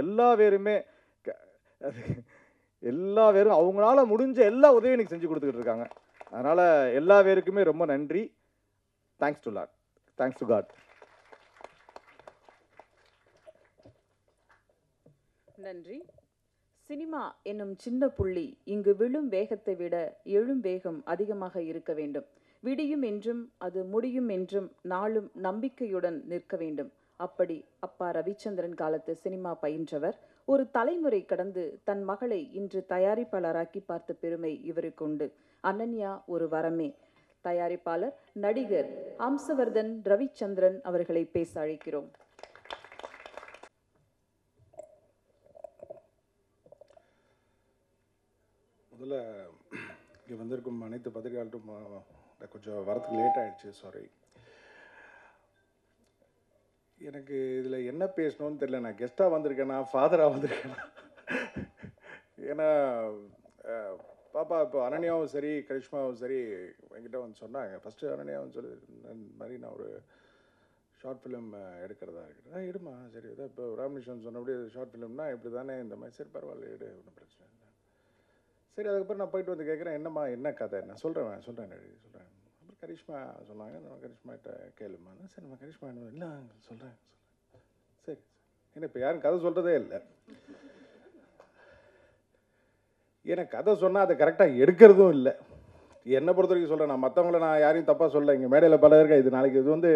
எல்லா பேரும் அவங்களால முடிஞ்ச எல்லா உதவியும் எனக்கு செஞ்சு கொடுத்துக்கிட்டு இருக்காங்க. அதனால் எல்லா பேருக்குமே ரொம்ப நன்றி. Thanks to God. நன்றி. சினிமா என்னும் சின்ன புள்ளி இங்கு விழும் வேகத்தை விட எழும் வேகம் அதிகமாக இருக்க வேண்டும். விடியும் என்றும் அது முடியும் என்றும் நாளும் நம்பிக்கையுடன் நிற்க வேண்டும். அப்படி அப்பா ரவிச்சந்திரன் காலத்து சினிமா பயின்றவர் ஒரு தலைமுறை கடந்து தன் மகளை இன்று தயாரிப்பாளராக்கி பார்த்த பெருமை இவருக்கு உண்டு. அனன்யா ஒரு வரமே. தயாரிப்பாளர் நடிகர் ஹம்சவர்தன் ரவிச்சந்திரன் அவர்களை பேச அழைக்கிறோம். முதல்ல இங்கே வந்திருக்கும் அனைத்து பத்திரிகையாளர்களும் கொஞ்சம் வரத்துக்கு லேட் ஆகிடுச்சு, சாரி. எனக்கு இதில் என்ன பேசணும்னு தெரியல. நான் கெஸ்ட்டாக வந்திருக்கேனா ஃபாதராக வந்திருக்கேனா? ஏன்னா பாப்பா இப்போ அனன்யாவும் சரி கரிஷ்மாவும் சரி என்கிட்ட வந்து சொன்னாங்க. ஃபஸ்ட்டு அனன்யாவும் சொல்லி இந்த மாதிரி நான் ஒரு ஷார்ட் ஃபிலிம் எடுக்கிறதா இருக்குது. எடுமா, சரி இதான் இப்போ ராமகிருஷ்ணன் சொன்னபடி ஷார்ட் ஃபிலிம்னா இப்படி தானே, இந்த மாதிரி சரி பரவாயில்ல எடு, ஒன்றும் பிரச்சனை இல்லை. சரி அதுக்கப்புறம் நான் போயிட்டு வந்து கேட்குறேன், என்னம்மா என்ன கதை, நான் சொல்கிறேன் சொல்கிறேன். அப்புறம் கரிஷ்மா சொன்னாங்க, நான் கரிஷ்மாட்ட கேளுமா. சரி நம்ம கரிஷ்மா இல்லை சொல்கிறேன். சரி ஏன்னா இப்போ யாரும் கதை சொல்கிறதே இல்லை. எனக்கு கதை சொன்னால் அதை கரெக்டாக எடுக்கிறதும் இல்லை. என்னை பொறுத்த வரைக்கும் சொல்கிறேன், நான் மற்றவங்கள நான் யாரையும் தப்பாக சொல்ல. இங்கே மேடையில் பல இருக்கா, இது நாளைக்கு இது வந்து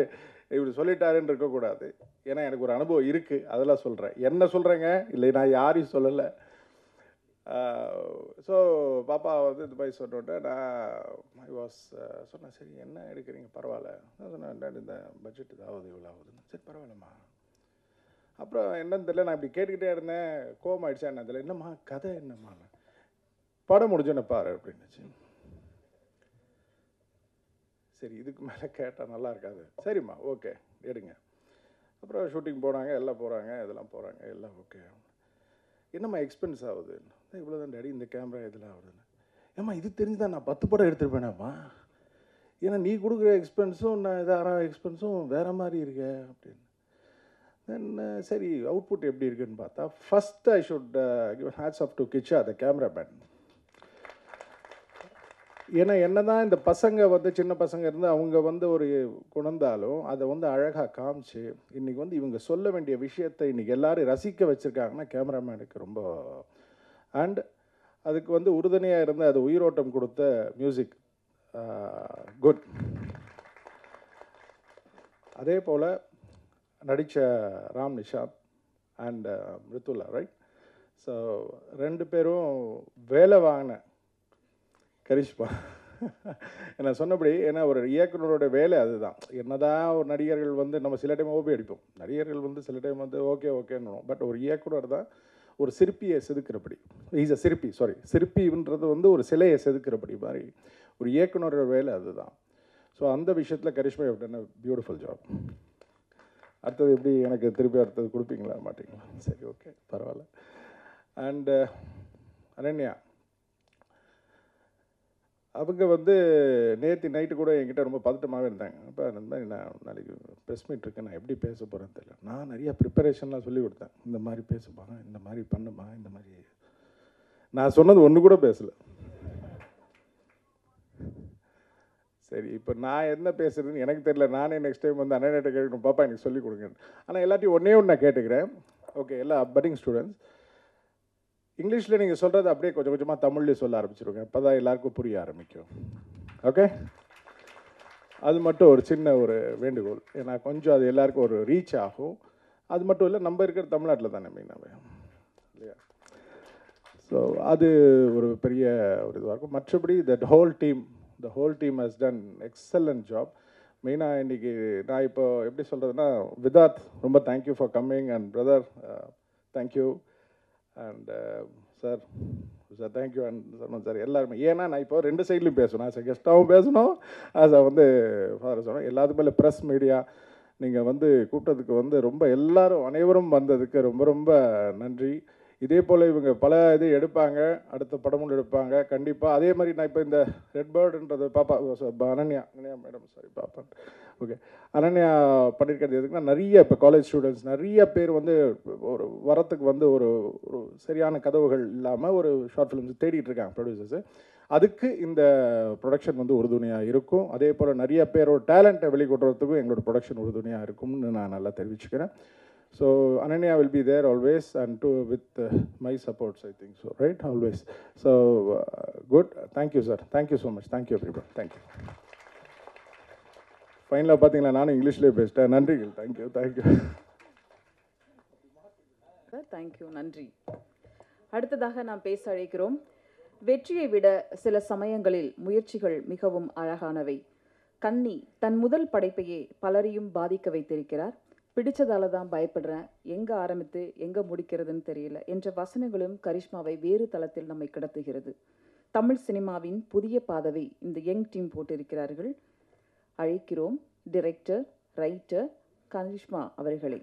இப்படி சொல்லிட்டாருன்னு இருக்கக்கூடாது. ஏன்னா எனக்கு ஒரு அனுபவம் இருக்குது, அதெல்லாம் சொல்கிறேன். என்ன சொல்கிறேங்க, இல்லை நான் யாரையும் சொல்லலை. ஸோ பாப்பா வந்து இந்த மாதிரி சொன்னோன்னே நான் சொன்னேன், சரி என்ன எடுக்கிறீங்க, பரவாயில்ல. நான் சொன்னேன், இந்த பட்ஜெட் இதாவது இவ்வளோ ஆகுதுன்னு. சரி பரவாயில்லம்மா. அப்புறம் என்னன்னு தெரியல, நான் இப்படி கேட்டுக்கிட்டே இருந்தேன். கோவம் ஆயிடுச்சா என்ன தெரியல. என்னம்மா கதை என்னம்மா, படம் முடிஞ்சோன்னு பாரு அப்படின்னுச்சு. சரி இதுக்கு மேலே கேட்டால் நல்லா இருக்காது. சரிம்மா ஓகே எடுங்க. அப்புறம் ஷூட்டிங் போனாங்க, எல்லாம் போகிறாங்க, இதெல்லாம் போகிறாங்க, எல்லாம் ஓகே. என்னம்மா எக்ஸ்பென்ஸ் ஆகுது, இவ்வளோ தான் டேடி, இந்த கேமரா இதெல்லாம் ஆகுதுன்னு. ஏம்மா இது தெரிஞ்சு தான் நான் 10 படம் எடுத்துருப்பேனாம்மா. ஏன்னா நீ கொடுக்குற எக்ஸ்பென்ஸும் நான் இதாக எக்ஸ்பென்ஸும் வேறு மாதிரி இருக்கே அப்படின்னு. தென் சரி அவுட்புட் எப்படி இருக்குன்னு பார்த்தா, first I should give hats off to Kicha the camera man. ஏன்னா என்ன தான் இந்த பசங்க வந்து சின்ன பசங்க இருந்து அவங்க வந்து ஒரு குணந்தாலும் அதை வந்து அழகாக காமிச்சு இன்றைக்கி வந்து இவங்க சொல்ல வேண்டிய விஷயத்தை இன்றைக்கி எல்லோரும் ரசிக்க வச்சுருக்காங்கன்னா கேமராமேனுக்கு ரொம்ப அண்ட் அதுக்கு வந்து உறுதுணையாக இருந்து அது உயிரோட்டம் கொடுத்த மியூசிக் குட். அதே போல் நடித்த Ram Nishanth and Mrudula right. So 2 பேரும் வேலை வாங்கின கரிஷ்மா நான் சொன்னபடி, ஏன்னா ஒரு இயக்குனரோட வேலை அதுதான். என்னதான் ஒரு நடிகர்கள் வந்து நம்ம சில டைம் ஓபி அடிப்போம், நடிகர்கள் வந்து சில டைம் வந்து ஓகேன்னு, பட் ஒரு இயக்குனர் தான் ஒரு சிற்பியை செதுக்கிறபடி, இஸ் அ சிற்பி, சிற்பின்றது வந்து ஒரு சிலையை செதுக்கிறபடி மாதிரி ஒரு இயக்குனரோட வேலை அதுதான். ஸோ அந்த விஷயத்தில் Karishma have done a beautiful job. அடுத்தது எப்படி எனக்கு திருப்பி அடுத்தது கொடுப்பீங்களா மாட்டிங்களா? சரி, ஓகே, பரவாயில்ல. அண்டு அனன்யா அவங்க வந்து நேற்று நைட்டு கூட என்கிட்ட ரொம்ப பதட்டமாகவே இருந்தாங்க. அப்போ அந்த மாதிரி நான் நாளைக்கு ப்ரெஸ் மீட் இருக்கேன், நான் எப்படி பேச போகிறேன்னு தெரியல. நான் நிறையா ப்ரிப்பரேஷன்லாம் சொல்லி கொடுத்தேன், இந்த மாதிரி பேசுப்பா, இந்த மாதிரி பண்ணுமா, இந்த மாதிரி. நான் சொன்னது ஒன்று கூட பேசலை. சரி, இப்போ நான் என்ன பேசுறதுன்னு எனக்கு தெரியல. நானே நெக்ஸ்ட் டைம் வந்து அண்ணன்கிட்ட கேட்கணும், பாப்பா எனக்கு சொல்லிக் கொடுங்க. ஆனால் எல்லாத்தையும் ஒன்றே ஒன்று நான் கேட்டுக்கிறேன். ஓகே, எல்லா பட்டிங் ஸ்டூடெண்ட்ஸ், இங்கிலீஷில் நீங்கள் சொல்கிறது அப்படியே கொஞ்சம் கொஞ்சமாக தமிழ்லேயும் சொல்ல ஆரம்பிச்சிருங்க, அப்போ தான் எல்லாருக்கும் புரிய ஆரம்பிக்கும். ஓகே, அது மட்டும் ஒரு சின்ன ஒரு வேண்டுகோள். ஏன்னா கொஞ்சம் அது எல்லாருக்கும் ஒரு ரீச் ஆகும். அது மட்டும் இல்லை, நம்ம இருக்கிற தமிழ்நாட்டில் தானே மெயினாகவே இல்லையா? ஸோ அது ஒரு பெரிய ஒரு இதுவாக இருக்கும். மற்றபடி the whole team has done excellent job. மெயினாக இன்றைக்கி நான் இப்போ எப்படி சொல்கிறதுனா, விதாத் ரொம்ப thank you for coming, and brother thank you, and sir thank you, and sermon sir, எல்லாருமே. ஏன்னா நான் இப்போ 2 சைட்லையும் பேசணும், ஆஸ் அ கெஸ்ட்டாகவும் பேசணும், ஆஸ் அ வந்து ஃபாதர் சொன்னோம். எல்லாத்துக்கும் மேலே ப்ரெஸ் மீடியா நீங்கள் வந்து கூப்பிட்டதுக்கு வந்து ரொம்ப எல்லாரும் அனைவரும் வந்ததுக்கு ரொம்ப ரொம்ப நன்றி. இதே போல் இவங்க பல இது எடுப்பாங்க, அடுத்த படமும் எடுப்பாங்க கண்டிப்பாக. அதே மாதிரி நான் இப்போ இந்த ரெட் பேர்டுன்றது பாப்பா அனன்யா மேடம், சாரி பாப்பா, ஓகே, அனன்யா பண்ணியிருக்கிறது எதுக்குன்னா, நிறைய இப்போ காலேஜ் ஸ்டூடெண்ட்ஸ் நிறைய பேர் வந்து ஒரு வரத்துக்கு வந்து ஒரு ஒரு சரியான கதவுகள் இல்லாமல் ஒரு ஷார்ட் ஃபிலிம்ஸ் தேடிட்டு இருக்காங்க ப்ரொடியூசர்ஸு. அதுக்கு இந்த ப்ரொடக்ஷன் வந்து உறுதுணையாக இருக்கும். அதே போல் நிறைய பேரோட டேலண்ட்டை வெளிக்கொட்டுறதுக்கும் எங்களோட ப்ரொடக்ஷன் உறுதுணையாக இருக்கும்னு நான் நல்லா தெரிவிச்சுக்கிறேன். So Ananya will be there always, and with my supports, I think so, right? Always. So good. Thank you, sir. Thank you so much. Thank you, everybody. Thank you. ஃபைனலாக பார்த்தீங்களா, நானும் இங்கிலீஷ்லேயே பேசிட்டேன். நன்றிகள். தேங்க்யூ. தேங்க்யூ, நன்றி. அடுத்ததாக நாம் பேச அழைக்கிறோம். வெற்றியை விட சில சமயங்களில் முயற்சிகள் மிகவும் அழகானவை. கன்னி தன் முதல் படைப்பையே பலரையும் பாதிக்க வைத்திருக்கிறார். பிடிச்சதால தான் பயப்படுறேன், எங்கே ஆரம்பித்து எங்கே முடிக்கிறதுன்னு தெரியல என்ற வசனங்களும் கரிஷ்மாவை வேறு தளத்தில் நம்மை கடத்துகிறது. தமிழ் சினிமாவின் புதிய பாதவை இந்த யங் டீம் போட்டிருக்கிறார்கள். அழைக்கிறோம் டிரெக்டர், ரைட்டர் கரிஷ்மா அவர்களை.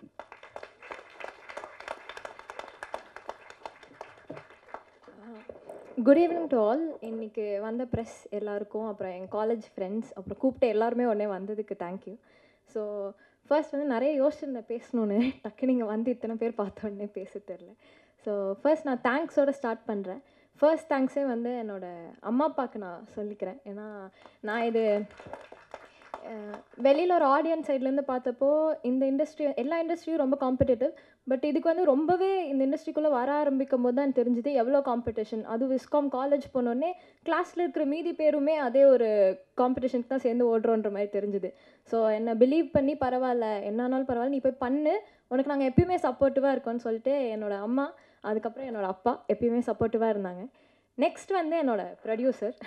Good evening to all. இன்றைக்கி வந்த ப்ரெஸ் எல்லாருக்கும், அப்புறம் என் காலேஜ் ஃப்ரெண்ட்ஸ், அப்புறம் கூப்பிட்டு எல்லாருமே உடனே வந்ததுக்கு தேங்க்யூ. ஸோ ஃபர்ஸ்ட் வந்து நிறைய யோசிச்சிருந்தேன் பேசணுன்னு, டக்கு நீங்கள் வந்து இத்தனை பேர் பார்த்த உடனே பேச தெரில. ஸோ ஃபர்ஸ்ட் நான் தேங்க்ஸோடு ஸ்டார்ட் பண்ணுறேன். ஃபர்ஸ்ட் தேங்க்ஸே வந்து என்னோடய அம்மா அப்பாவுக்கு நான் சொல்லிக்கிறேன். ஏன்னா நான் இது வெளியில் ஒரு ஆடியன்ஸ் சைட்லேருந்து பார்த்தப்போ இந்த இண்டஸ்ட்ரி, எல்லா இண்டஸ்ட்ரியும் ரொம்ப காம்படிட்டிவ், பட் இதுக்கு வந்து ரொம்பவே இந்த இண்டஸ்ட்ரிக்குள்ளே வர ஆரம்பிக்கும் போது தான் தெரிஞ்சுது எவ்வளோ காம்படிஷன். அதுவும் விஸ்காம் காலேஜ் போனோடனே கிளாஸில் இருக்கிற மீதி பேருமே அதே ஒரு காம்படிஷனுக்கு தான் சேர்ந்து ஓடுறோன்ற மாதிரி தெரிஞ்சுது. ஸோ என்னை பிலீவ் பண்ணி பரவாயில்ல, என்னானாலும் பரவாயில்ல, நீ போய் பண்ணு, உனக்கு நாங்கள் எப்பயுமே சப்போர்ட்டிவாக இருக்கோன்னு சொல்லிட்டு என்னோடய அம்மா, அதுக்கப்புறம் என்னோடய அப்பா எப்பயுமே சப்போர்ட்டிவாக இருந்தாங்க. நெக்ஸ்ட் வந்து என்னோடய ப்ரொடியூசர்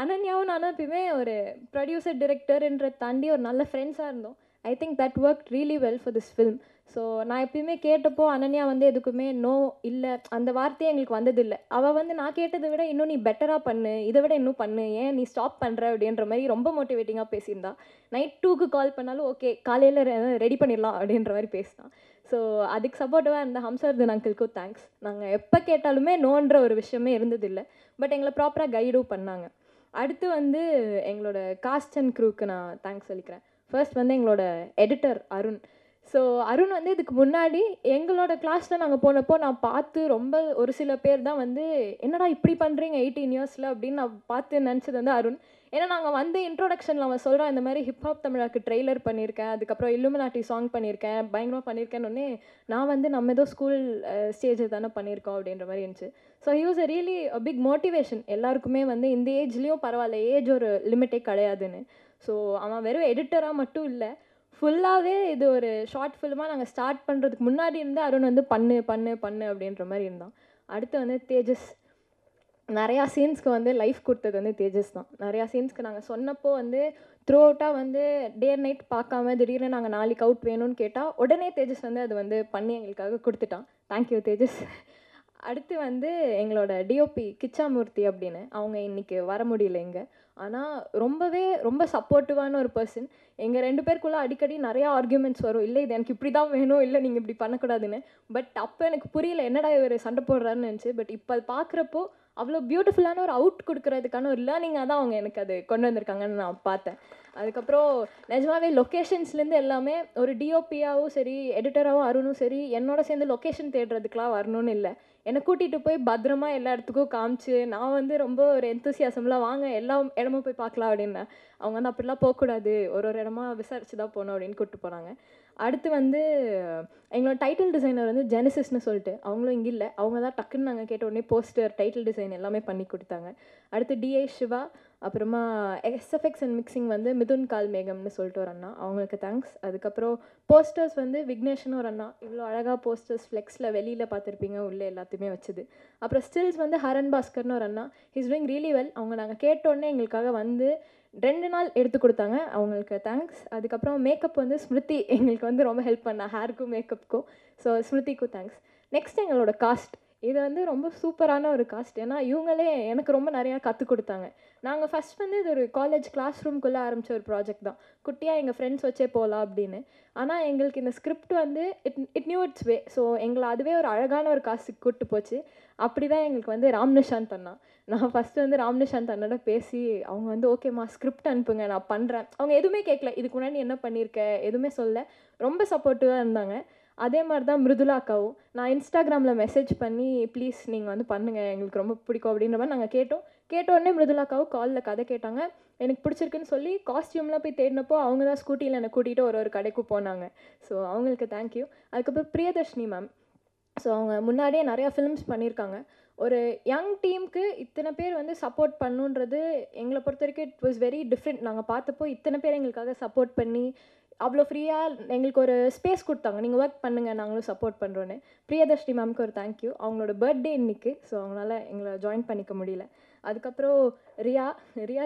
அனன்யாவும் நானும் எப்பயுமே ஒரு ப்ரொடியூசர் டிரெக்டர்ன்ற தாண்டி ஒரு நல்ல ஃப்ரெண்ட்ஸாக இருந்தோம். I think that work really well for this film. So நான் எப்பயுமே கேட்டப்போ அனன்யா வந்து எதுக்குமே நோ இல்லை அந்த வார்த்தையே எங்களுக்கு வந்ததில்லை. அவள் வந்து நான் கேட்டதை விட இன்னும் நீ பெட்டராக பண்ணு, இதை விட இன்னும் பண்ணு, ஏன் நீ ஸ்டாப் பண்ணுற அப்படின்ற மாதிரி ரொம்ப மோட்டிவேட்டிங்காக பேசியிருந்தா. நைட் 2க்கு கால் பண்ணாலும் ஓகே காலையில் ரெடி பண்ணிடலாம் அப்படின்ற மாதிரி பேசினான். ஸோ அதுக்கு சப்போர்ட்டிவாக இருந்த ஹம்சவர்தன் அங்கிள்க்கும் தேங்க்ஸ். நாங்கள் எப்போ கேட்டாலுமே நோன்ற ஒரு விஷயமே இருந்ததில்லை, பட் எங்களை ப்ராப்பராக கைடும் பண்ணாங்க. அடுத்து வந்து எங்களோட காஸ்ட் அண்ட் க்ரூக்கு நான் தேங்க்ஸ் சொல்லிக்கிறேன். ஃபர்ஸ்ட் வந்து எங்களோட எடிட்டர் அருண். ஸோ அருண் வந்து இதுக்கு முன்னாடி எங்களோட கிளாஸில் நாங்கள் போனப்போ நான் பார்த்து ரொம்ப ஒரு சில பேர் தான் வந்து என்னடா இப்படி பண்ணுறீங்க 18 இயர்ஸில் அப்படின்னு நான் பார்த்து நினச்சது வந்து அருண். ஏன்னா நாங்கள் வந்து இன்ட்ரோடக்ஷனில் அவன் சொல்கிறான் இந்த மாதிரி ஹிப்ஹாப் தமிழாக்கு ட்ரெய்லர் பண்ணியிருக்கேன், அதுக்கப்புறம் இல்லுமினாட்டி சாங் பண்ணியிருக்கேன், பயங்கரமாக பண்ணியிருக்கேன்னொன்னே நான் வந்து நம்ம ஏதோ ஸ்கூல் ஸ்டேஜ் தானே பண்ணியிருக்கோம் அப்படின்ற மாதிரி இருந்துச்சு. So he was a really big motivation எல்லாருக்குமே வந்து இந்த ஏஜ்லேயும் பரவாயில்ல, ஏஜ் ஒரு லிமிட்டே கிடையாதுன்னு. ஸோ அவன் வெறும் எடிட்டராக மட்டும் இல்லை, ஃபுல்லாகவே இது ஒரு ஷார்ட் ஃபிலிமாக நாங்கள் ஸ்டார்ட் பண்ணுறதுக்கு முன்னாடி இருந்து அருண் வந்து பண்ணு பண்ணு பண்ணு அப்படின்ற மாதிரி இருந்தான். அடுத்து வந்து தேஜஸ் நிறையா சீன்ஸ்க்கு வந்து லைஃப் கொடுத்தது வந்து தேஜஸ் தான். நிறையா சீன்ஸ்க்கு நாங்கள் சொன்னப்போ வந்து த்ரூ அவுட்டாக வந்து டே அண்ட் நைட் பார்க்காம திடீர்னு நாங்கள் நாளைக்கு அவுட் வேணும்னு கேட்டால் உடனே தேஜஸ் வந்து அது வந்து பண்ணி எங்களுக்காக கொடுத்துட்டான். தேங்க்யூ தேஜஸ். அடுத்து வந்து எங்களோட டிஓபி கிச்சாமூர்த்தி அப்படின்னு அவங்க இன்றைக்கி வர முடியல இங்கே. ஆனால் ரொம்ப சப்போர்ட்டிவான ஒரு பர்சன். எங்கள் 2 பேருக்குள்ளே அடிக்கடி நிறையா ஆர்கியூமெண்ட்ஸ் வரும், இல்லை இது எனக்கு இப்படி தான் வேணும், இல்லை நீங்கள் இப்படி பண்ணக்கூடாதுன்னு. பட் அப்போ எனக்கு புரியல என்னடா இவர் சண்டை போடுறாருன்னு நினச்சி. பட் இப்போ அது பார்க்குறப்போ அவ்வளோ பியூட்டிஃபுல்லான ஒரு அவுட் கொடுக்கறதுக்கான ஒரு லேர்னிங்காக தான் அவங்க எனக்கு அது கொண்டு வந்திருக்காங்கன்னு நான் பார்த்தேன். அதுக்கப்புறம் நிஜமாவே லொக்கேஷன்ஸ்லேருந்து எல்லாமே ஒரு டிஓபியாகவும் சரி எடிட்டராகவும் அருணும் சரி என்னோட சேர்ந்து லொக்கேஷன் தேடுறதுக்கெலாம் வரணும்னு இல்லை, என்னை கூட்டிகிட்டு போய் பத்திரமா எல்லா இடத்துக்கும் காமிச்சு நான் வந்து ரொம்ப ஒரு எந்தூசியாசம்லாம் வாங்க எல்லா இடமும் போய் பார்க்கலாம் அப்படின்னேன். அவங்க வந்து அப்படிலாம் போகக்கூடாது, ஒரு இடமா விசாரிச்சு தான் போகணும் அப்படின்னு கூப்பிட்டு போனாங்க. அடுத்து வந்து எங்களோட டைட்டில் டிசைனர் வந்து ஜெனசிஸ்னு சொல்லிட்டு அவங்களும் இங்கே இல்லை, அவங்க தான் டக்குன்னு நாங்கள் கேட்ட உடனே போஸ்டர் டைட்டில் டிசைன் எல்லாமே பண்ணி கொடுத்தாங்க. அடுத்து டிஐ சிவா, அப்புறமா எஸ்எஃப்எக்ஸ் அண்ட் மிக்சிங் வந்து மிதுன் கால்மேகம்னு சொல்லிட்டு ஒரு அண்ணா, அவங்களுக்கு தேங்க்ஸ். அதுக்கப்புறம் போஸ்டர்ஸ் வந்து விக்னேஷ்னு ஒரு அண்ணா, இவ்வளோ அழகாக போஸ்டர்ஸ் ஃப்ளெக்ஸில் வெளியில் பார்த்துருப்பீங்க உள்ளே எல்லாத்தையுமே வச்சுது. அப்புறம் ஸ்டில்ஸ் வந்து ஹரன் பாஸ்கர்னு ஒரு அண்ணா, ஹிஸ் டூயிங் ரியலி வெல். அவங்க நாங்கள் கேட்டோடனே எங்களுக்காக வந்து 2 நாள் எடுத்து கொடுத்தாங்க, அவங்களுக்கு தேங்க்ஸ். அதுக்கப்புறம் மேக்கப் வந்து ஸ்மிருதி எங்களுக்கு வந்து ரொம்ப ஹெல்ப் பண்ணா, ஹேருக்கும் மேக்கப்புக்கும். ஸோ ஸ்மிருதிக்கும் தேங்க்ஸ். நெக்ஸ்ட் எங்களோட காஸ்ட், இது வந்து ரொம்ப சூப்பரான ஒரு காஸ்ட். ஏன்னா இவங்களே எனக்கு ரொம்ப நிறையா கற்றுக் கொடுத்தாங்க. நாங்கள் ஃபஸ்ட் வந்து இது ஒரு காலேஜ் கிளாஸ் ரூம்குள்ளே ஆரம்பித்த ஒரு ப்ராஜெக்ட் தான், குட்டியாக எங்கள் ஃப்ரெண்ட்ஸ் வச்சே போகலாம் அப்படின்னு. ஆனால் எங்களுக்கு இந்த ஸ்கிரிப்ட் வந்து it new it's way. So எங்களை அதுவே ஒரு அழகான ஒரு காசுக்கு கூப்பிட்டு போச்சு. அப்படி தான் எங்களுக்கு வந்து ராம்நிஷாந்த் அண்ணா, நான் ஃபஸ்ட்டு வந்து ராம்நிஷாந்த் அண்ணோட பேசி அவங்க வந்து ஓகேம்மா ஸ்கிரிப்ட் அனுப்புங்க நான் பண்ணுறேன். அவங்க எதுவுமே கேட்கல, இதுக்கு முன்னாடி என்ன பண்ணியிருக்க எதுவுமே சொல்ல, ரொம்ப சப்போர்ட்டிவாக இருந்தாங்க. அதே மாதிரி தான் மிருதுலா அக்காவும், நான் இன்ஸ்டாகிராமில் மெசேஜ் பண்ணி ப்ளீஸ் நீங்கள் வந்து பண்ணுங்கள் எங்களுக்கு ரொம்ப பிடிக்கும் அப்படின்ற மாதிரி நாங்கள் கேட்ட உடனே மிருதுலா அக்காவும் காலில் கதை கேட்டாங்க, எனக்கு பிடிச்சிருக்குன்னு சொல்லி காஸ்டியூம்லாம் போய் தேடினப்போ அவங்க தான் ஸ்கூட்டியில் என்னை கூட்டிகிட்டு ஒரு கடைக்கு போனாங்க. ஸோ அவங்களுக்கு தேங்க்யூ. அதுக்கப்புறம் பிரியதர்ஷினி மேம், ஸோ அவங்க முன்னாடியே நிறையா ஃபிலிம்ஸ் பண்ணியிருக்காங்க. ஒரு யங் டீமுக்கு இத்தனை பேர் வந்து சப்போர்ட் பண்ணுன்றது எங்களை பொறுத்த வரைக்கும் இட் வாஸ் வெரி டிஃப்ரெண்ட். நாங்கள் பார்த்தப்போ இத்தனை பேர் எங்களுக்காக சப்போர்ட் பண்ணி அவ்வளோ ஃப்ரீயாக எங்களுக்கு ஒரு ஸ்பேஸ் கொடுத்தாங்க, நீங்கள் ஒர்க் பண்ணுங்கள் நாங்களும் சப்போர்ட் பண்ணுறோன்னு. பிரியதர்ஷினி மேம்க்கு ஒரு தேங்க்யூ. அவங்களோட பர்த்டே இன்னைக்கு, ஸோ அவங்களால எங்களை ஜாயின் பண்ணிக்க முடியல. அதுக்கப்புறம் Riya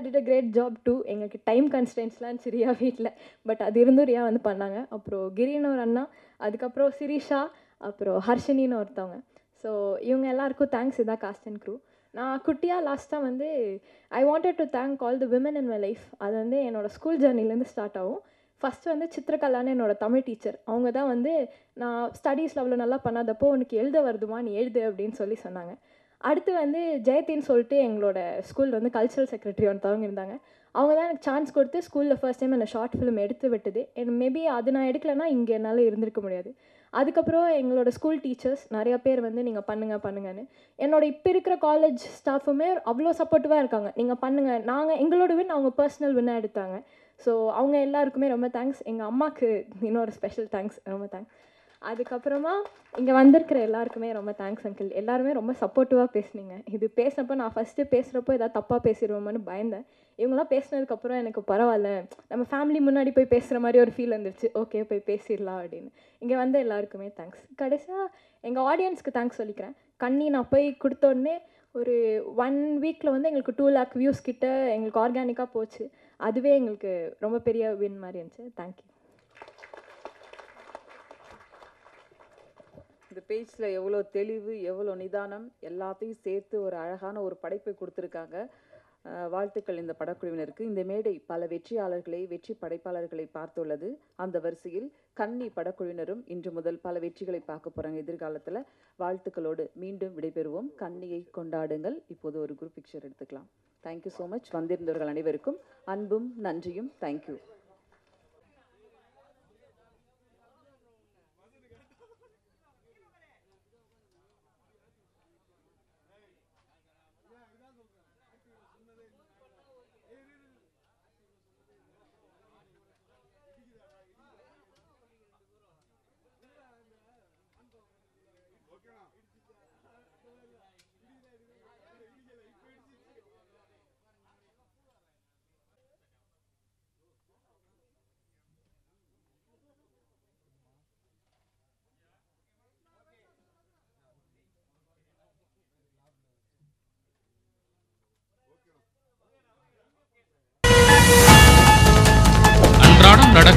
did a great job too. எங்களுக்கு டைம் கன்ஸ்டன்ஸ்லாம் இருந்துச்சு ரியா வீட்டில், பட் அது இருந்தும் ரியா வந்து பண்ணாங்க. அப்புறம் கிரின்னு ஒரு அண்ணா, அதுக்கப்புறம் சிரிஷா, அப்புறம் ஹர்ஷினின்னு ஒருத்தவங்க. ஸோ இவங்க எல்லாருக்கும் தேங்க்ஸ். இதான் காஸ்ட் அண்ட் க்ரூ. நான் குட்டியாக லாஸ்ட்டாக வந்து I wanted to thank all the women in my life. அது வந்து என்னோடய ஸ்கூல் ஜர்னிலேருந்து ஸ்டார்ட் ஆகும். ஃபஸ்ட்டு வந்து சித்திரகலான்னு என்னோடய தமிழ் டீச்சர், அவங்க தான் வந்து நான் ஸ்டடீஸில் அவ்வளோ நல்லா பண்ணாதப்போ உனக்கு எழுத வருதுமா நீ எழுது அப்படின்னு சொன்னாங்க. அடுத்து வந்து ஜெயத்தின்னு சொல்லிட்டு எங்களோட ஸ்கூல் வந்து கல்ச்சரல் செக்ரட்டரி ஒருத்தவங்க இருந்தாங்க, அவங்க தான் எனக்கு சான்ஸ் கொடுத்து ஸ்கூலில் ஃபர்ஸ்ட் டைம் என்னை ஷார்ட் ஃபிலிம் எடுத்து விட்டது. மேபி அது நான் எடுக்கலைன்னா இங்கே என்னால் இருந்திருக்க முடியாது. அதுக்கப்புறம் எங்களோட ஸ்கூல் டீச்சர்ஸ் நிறையா பேர் வந்து நீங்கள் பண்ணுங்கன்னு, இப்போ இருக்கிற காலேஜ் ஸ்டாஃபுமே அவ்வளோ சப்போர்ட்டிவாக இருக்காங்க, நீங்கள் பண்ணுங்கள், நாங்கள் எங்களோட வின் அவங்க பர்சனல் வின்னாக எடுத்தாங்க. ஸோ அவங்க எல்லாருக்குமே ரொம்ப தேங்க்ஸ். எங்கள் அம்மாவுக்கு இன்னொரு ஸ்பெஷல் தேங்க்ஸ், ரொம்ப தேங்க்ஸ். அதுக்கப்புறமா இங்கே வந்திருக்கிற எல்லாருக்குமே ரொம்ப தேங்க்ஸ் அங்கிள், எல்லாருமே ரொம்ப சப்போர்ட்டிவாக பேசுனீங்க. இது பேசினப்போ நான் ஃபஸ்ட்டு பேசுகிறப்போ ஏதாவது தப்பாக பேசிடுவோம்னு பயந்தேன். இவங்களாம் பேசினதுக்கப்புறம் எனக்கு பரவாயில்ல, நம்ம ஃபேமிலி முன்னாடி போய் பேசுகிற மாதிரி ஒரு ஃபீல் வந்துருச்சு, ஓகே போய் பேசிடலாம் அப்படின்னு. இங்கே வந்து எல்லாருக்குமே தேங்க்ஸ். கடைசியாக எங்கள் ஆடியன்ஸ்க்கு தேங்க்ஸ் சொல்லிக்கிறேன். கண்ணி நான் போய் கொடுத்தோடனே ஒரு 1 வீக்கில் வந்து எங்களுக்கு 2 lakh வியூஸ் கிட்ட எங்களுக்கு ஆர்கானிக்காக போச்சு. அதுவே எங்களுக்கு ரொம்ப பெரிய வின் மாதிரி இருந்துச்சு. தேங்க்யூ. இந்த பேஜில் எவ்வளோ தெளிவு, எவ்வளோ நிதானம், எல்லாத்தையும் சேர்த்து ஒரு அழகான ஒரு படைப்பை கொடுத்துருக்காங்க. வாழ்த்துக்கள் இந்த படக்குழுவினருக்கு. இந்த மேடை பல வெற்றியாளர்களை, வெற்றி படைப்பாளர்களை பார்த்துள்ளது. அந்த வரிசையில் கன்னி படக்குழுவினரும் இன்று முதல் பல வெற்றிகளை பார்க்க போகிறாங்க எதிர்காலத்தில். வாழ்த்துக்களோடு மீண்டும் விடைபெறுவோம். கன்னியை கொண்டாடுங்கள். இப்போது ஒரு குரூப் பிக்சர் எடுத்துக்கலாம். Thank you so much. வந்திருந்தவர்கள் அனைவருக்கும் அன்பும் நன்றியும். தேங்க்யூ.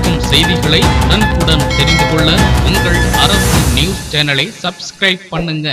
நடக்கும் செய்திகளை உடனுக்குடன் தெரிந்து கொள்ள உங்கள் அரசு நியூஸ் சேனலை சப்ஸ்கிரைப் பண்ணுங்க.